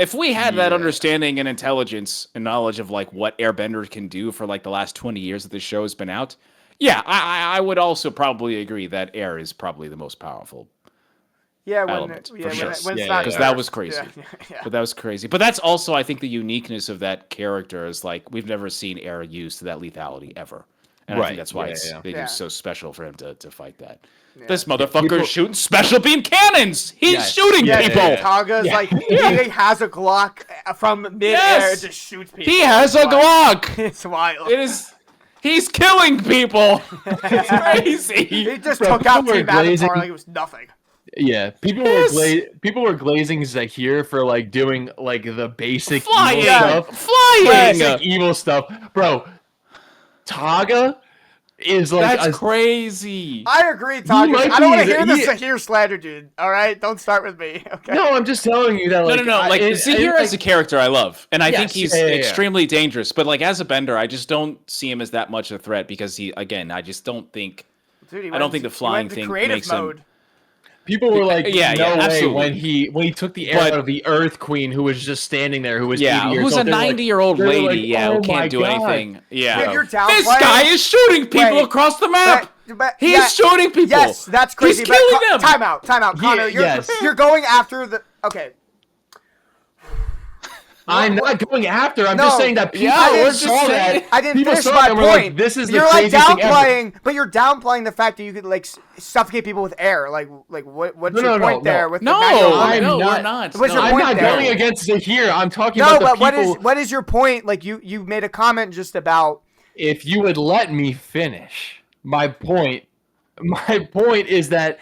if we had that Yeah. understanding and intelligence and knowledge of like what airbenders can do for like the last 20 years that the show has been out, yeah, I would also probably agree that air is probably the most powerful. Yeah, when element, yeah, for sure. when it's Yeah, not yeah, Because yeah. that nerfed. was crazy. Yeah. But that was crazy. But that's also, I think, the uniqueness of that character is like we've never seen air used to that lethality ever, and I think Right. that's why Yeah, yeah. it Yeah. is so special for him to fight that. Yeah. This motherfucker people- is shooting special beam cannons. He's Yes. shooting Yeah, people. yeah, yeah. Taga's Yeah. like he has a Glock from midair Yes. and just shoots people. He has It's a wild. Glock. It's wild. It is. He's killing people. It's crazy. He just Bro, took out people were Team Avatar glazing- like it was nothing. Yeah, people were glazing Zahir for like doing like the basic Flying, evil stuff. flying. Basic evil stuff, bro. Taga is like That's crazy. I agree, Taga. might I don't want to be hear the- the Zahir slander, dude. All right, don't start with me. Okay. no. I'm just telling you that. Like, No. Like Zahir as a character, I love, and I think Yes, he's yeah. extremely dangerous. But like as a bender, I just don't see him as that much of a threat because I just don't think. Dude, I don't think the flying thing makes him. people were like, Yeah, no way absolutely. when he took the air But- out of the Earth Queen, who was just standing there, who was 80 Yeah, years who's old. a They were like- 90-year-old they were lady? like, Yeah, "Oh who my can't do God." anything. Yeah, Dude, you're this downplaying- guy is shooting people Wait, across the map. But He yeah, is shooting people. Yes, that's crazy. He's but killing them. Time out, Connor. yes. You're going after the. Okay. I'm not going after. I'm No. just saying that people Yeah, we're saw just that. saying- I didn't people finish saw my that and were point. like, this is the you're like craziest thing ever. downplaying, but you're downplaying the fact that you could like suffocate people with air. Like what's No, your no, point no, there no. with No, the 9-year-old I'm woman? no, not- we're not. What's your No. I'm point not there? going against Zahir. I'm talking No, about the but people. what is your point? Like you made a comment just about. If you would let me finish, my point is that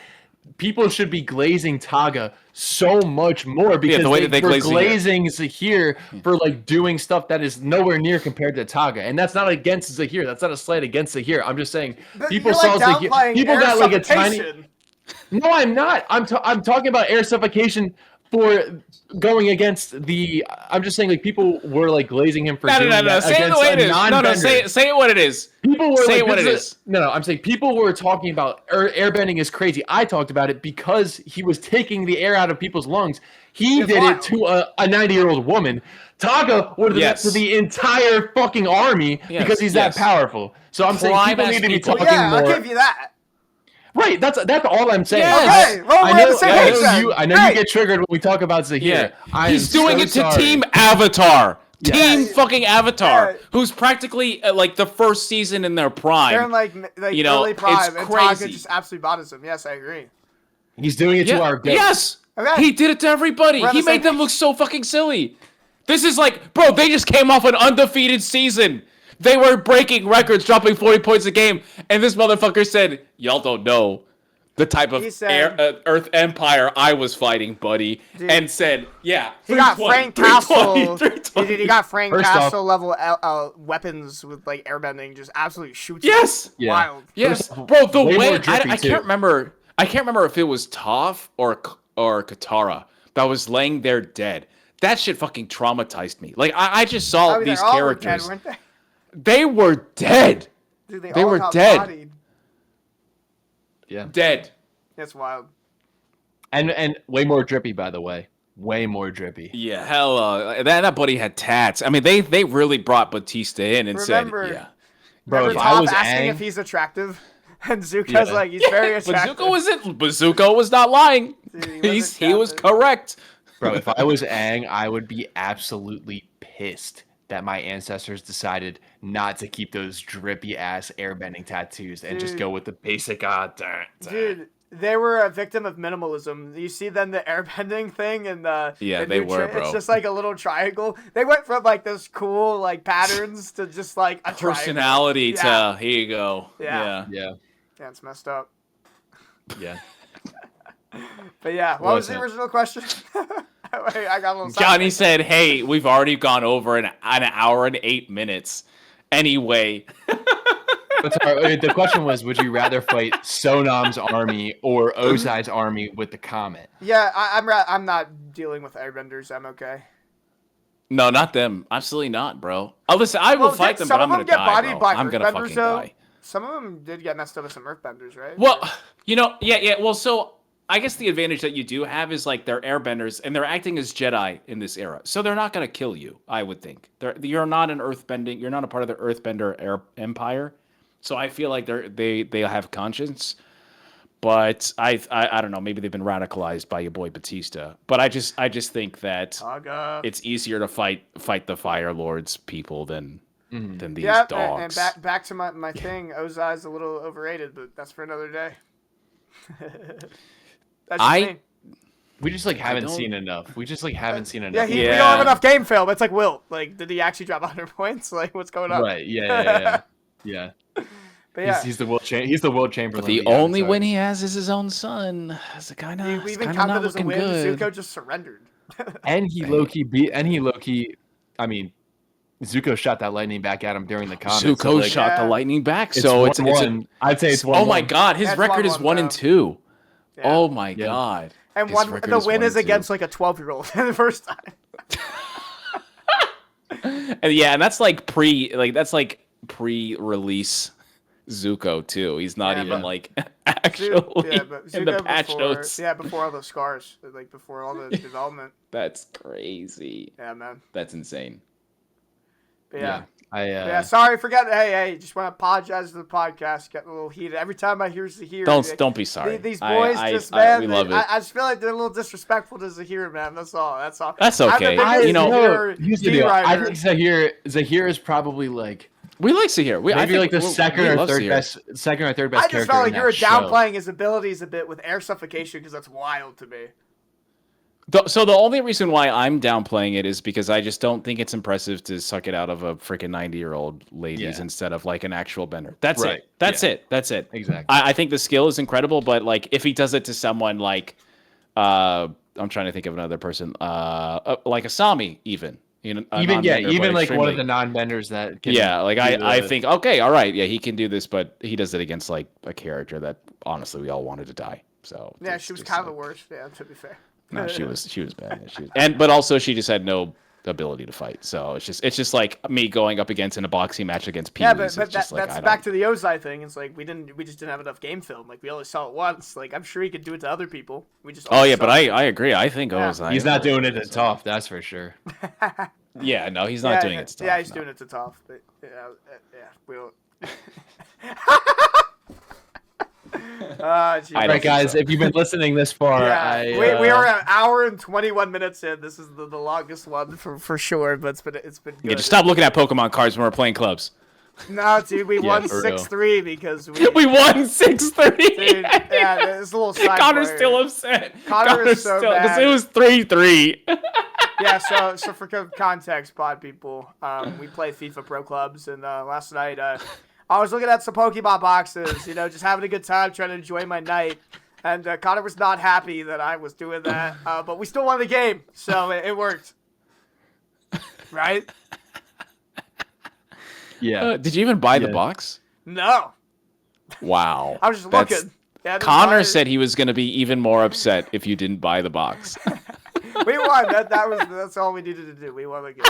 people should be glazing Taga so much more because the way that they were glaze Zahir. glazing Zahir for like doing stuff that is nowhere near compared to Taga, and that's not against Zahir. That's not a slight against Zahir. I'm just saying But people you're, saw like, Zahir. downplaying People air got like a tiny. suffocation. No, I'm not. I'm talking about air suffocation for going against the. I'm just saying like people were like glazing him for doing No. that Say it the against way a it is. No, non-bender. say it what it is. People were Say like, it what this it is. is. No, I'm saying people were talking about airbending is crazy. I talked about it because he was taking the air out of people's lungs. He It's did wild. it to a 90-year-old woman. Taga would have Yes. done it to the entire fucking army Yes, because he's yes. that powerful. So I'm saying people Prime-ass need to be people. talking Yeah, more. I'll give you that. Right, that's all I'm saying. Yes. Okay, well, I we're know, on the same I page know then. you. I know Hey. you get triggered when we talk about Zahir. Yeah, I he's am doing so it to sorry. Team Avatar. Yes. Team fucking Avatar, Yeah. who's practically like the first season in their prime. They're in like You know, early prime, it's and crazy. Taga just absolutely bodies him. Yes, I agree. He's doing it to our goat. Yes, Okay. he did it to everybody. We're on He the same made them look so fucking silly. This is like, bro, they just came off an undefeated season. They were breaking records, dropping 40 points a game, and this motherfucker said, "Y'all don't know the type of He said- Earth Empire I was fighting, buddy," Dude. and said, "Yeah, He got 320, Frank Castle. 320." Dude, he got Frank First Castle off- level weapons with like airbending, just absolutely shoots. Yes. Yeah. Wild. Yes, First off, bro. The way way more drippy, I too. can't remember. I can't remember if it was Toph or Katara that was laying there dead. That shit fucking traumatized me. Like I just saw I mean, these they're all dead, characters. weren't they? They were dead. Dude, They all were got dead. bodied. Yeah. Dead. That's wild. And way more drippy, by the way. Way more drippy. Yeah, hell, that buddy had tats. I mean, they really brought Batista in and Remember- said, yeah. Bro, Remember if I Toph was asking Aang, if he's attractive, and Zuko's Yeah. like, he's very attractive. Bazooka was not lying. Dude, he was He was attractive. correct. bro, if I was Aang, I would be absolutely pissed that my ancestors decided not to keep those drippy ass airbending tattoos and just Dude. go with the basic Dude, they were a victim of minimalism. You see then the airbending thing and the Yeah, the they new were, bro. It's just like a little triangle. They went from like this cool like patterns to just like a Personality triangle. to, here you go. Yeah. Yeah. Yeah, it's messed up. Yeah. But yeah, what was the original question? Wait, I got a little Johnny sidetracked. said, "Hey, we've already gone over an hour and 8 minutes. Anyway, But sorry, the question was, would you rather fight Sonam's army or Ozai's army with the comet? Yeah, I'm not dealing with airbenders. I'm okay. no, not them. Absolutely not, bro. Oh, listen, I will Well, fight did them, some but of I'm them gonna get die, bodied bro. by I'm gonna earthbenders, fucking though? die." Some of them did get messed up with some earthbenders, right? Well, yeah. Well, so I guess the advantage that you do have is like they're airbenders and they're acting as Jedi in this era, so they're not gonna kill you. I would think you're not an earthbending. You're not a part of the earthbender empire, so I feel like they have conscience. But I don't know. Maybe they've been radicalized by your boy Batista. But I just think that Saga. it's easier to fight the Fire Lord's people than these Yeah, dogs. and back to my thing. Ozai's a little overrated, but that's for another day. That's just me. We just like haven't seen enough. We just like haven't seen enough. Yeah, we don't have enough game film. It's like Wilt. Like, did he actually drop 100 points? Like, what's going on? Right. Yeah. But yeah, He's the world he's the world chamberlain. But the only win he has is his own son. It's kind of we even counted as a win. good. Zuko just surrendered. And he low key. I mean, Zuko shot that lightning back at him during the comics. Zuko shot the lightning back. So it's I'd say it's 1-1. Oh my god, his record is 1-2. Yeah. Oh my god. And the win is against like a 12-year-old the first time. And that's like pre-release Zuko too. He's not even like actually in the patch notes. Yeah, before all the scars, like before all the development. That's crazy. Yeah, man. That's insane. But yeah. Yeah, sorry, forget. Hey, just want to apologize to the podcast. Getting a little heated every time I hear Zahir. Don't be sorry. These boys, we love it. I just feel like they're a little disrespectful to Zahir, man. That's all. That's okay. I think Zahir is probably like. We like Zahir. I feel like the second or third best character. I just felt like you were downplaying his abilities a bit with air suffocation because that's wild to me. So the only reason why I'm downplaying it is because I just don't think it's impressive to suck it out of a freaking 90-year-old ladies instead of like an actual bender. That's it. That's it. Exactly. I think the skill is incredible, but like if he does it to someone like, I'm trying to think of another person, like Asami even. Even like one of the non-benders that. I think okay, all right, yeah, he can do this, but he does it against like a character that honestly we all wanted to die. So yeah, she was kind of the worst. Yeah, to be fair. No, she was bad. But also she just had no ability to fight. So it's just like me going up against in a boxing match against Pee-wees. Yeah, but that's back to the Ozai thing. It's like we just didn't have enough game film. Like we only saw it once. Like I'm sure he could do it to other people. We just but I agree. I think Ozai. He's not doing it to Toph, that's for sure. Yeah, no, he's not doing it to Toph. Yeah, he's doing it to Toph. But we'll. All right, guys, if you've been listening this far, we are an hour and 21 minutes in. This is the longest one for sure, but it's been good. Yeah, just stop looking at Pokemon cards when we're playing clubs. No, dude, we won 6-3 because we won 6-3. Dude, yeah, it's a little side Connor's player. still upset. Connor's so bad because it was 3-3. Yeah, so for context, pod people, we play FIFA Pro Clubs, and last night I was looking at some Pokemon boxes, just having a good time, trying to enjoy my night. And Connor was not happy that I was doing that, but we still won the game, so it worked. Right? Yeah. Did you even buy the box? No. Wow. I was just looking. Yeah, Connor said he was going to be even more upset if you didn't buy the box. We won. That's all we needed to do. We won the game.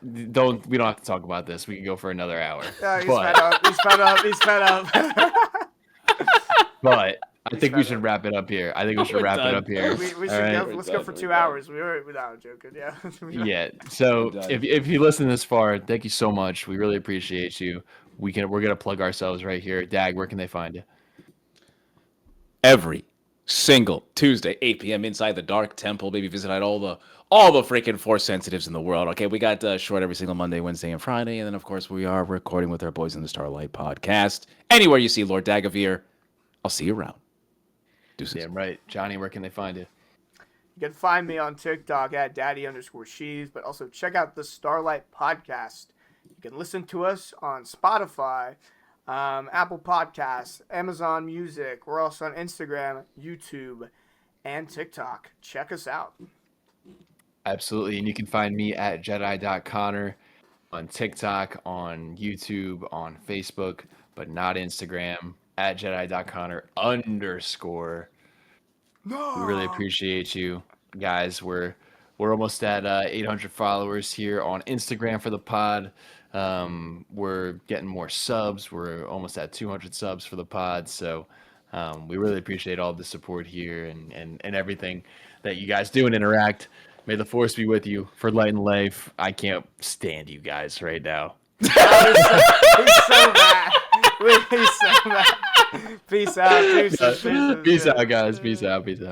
We don't have to talk about this. We can go for another hour. He's fed up. But I think we should wrap it up here. We should go. Let's go for 2 hours. Without joking. Yeah. Yeah. So if you listen this far, thank you so much. We really appreciate you. We're gonna plug ourselves right here. Dag, where can they find you? Every single Tuesday, 8 p.m. inside the Dark Temple. Baby, visit all the freaking Force sensitives in the world. Okay, we got short every single Monday, Wednesday, and Friday, and then of course we are recording with our boys in the Starlight podcast. Anywhere you see Lord Dagovere, I'll see you around. Deuces. Damn right, Johnny. Where can they find you? You can find me on TikTok at daddy_Sheev, but also check out the Starlight podcast. You can listen to us on Spotify, Apple Podcasts, Amazon Music. We're also on Instagram, YouTube, and TikTok. Check us out. Absolutely. And you can find me at Jedi.Connor on TikTok, on YouTube, on Facebook, but not Instagram, at Jedi.Connor _. No. We really appreciate you guys. We're almost at 800 followers here on Instagram for the pod. We're getting more subs. We're almost at 200 subs for the pod. So we really appreciate all the support here and everything that you guys do and interact. May the Force be with you for light and life. I can't stand you guys right now. He's so bad. Peace out. Peace out. Deuces, Peace yeah. out, guys. Peace out. Peace out.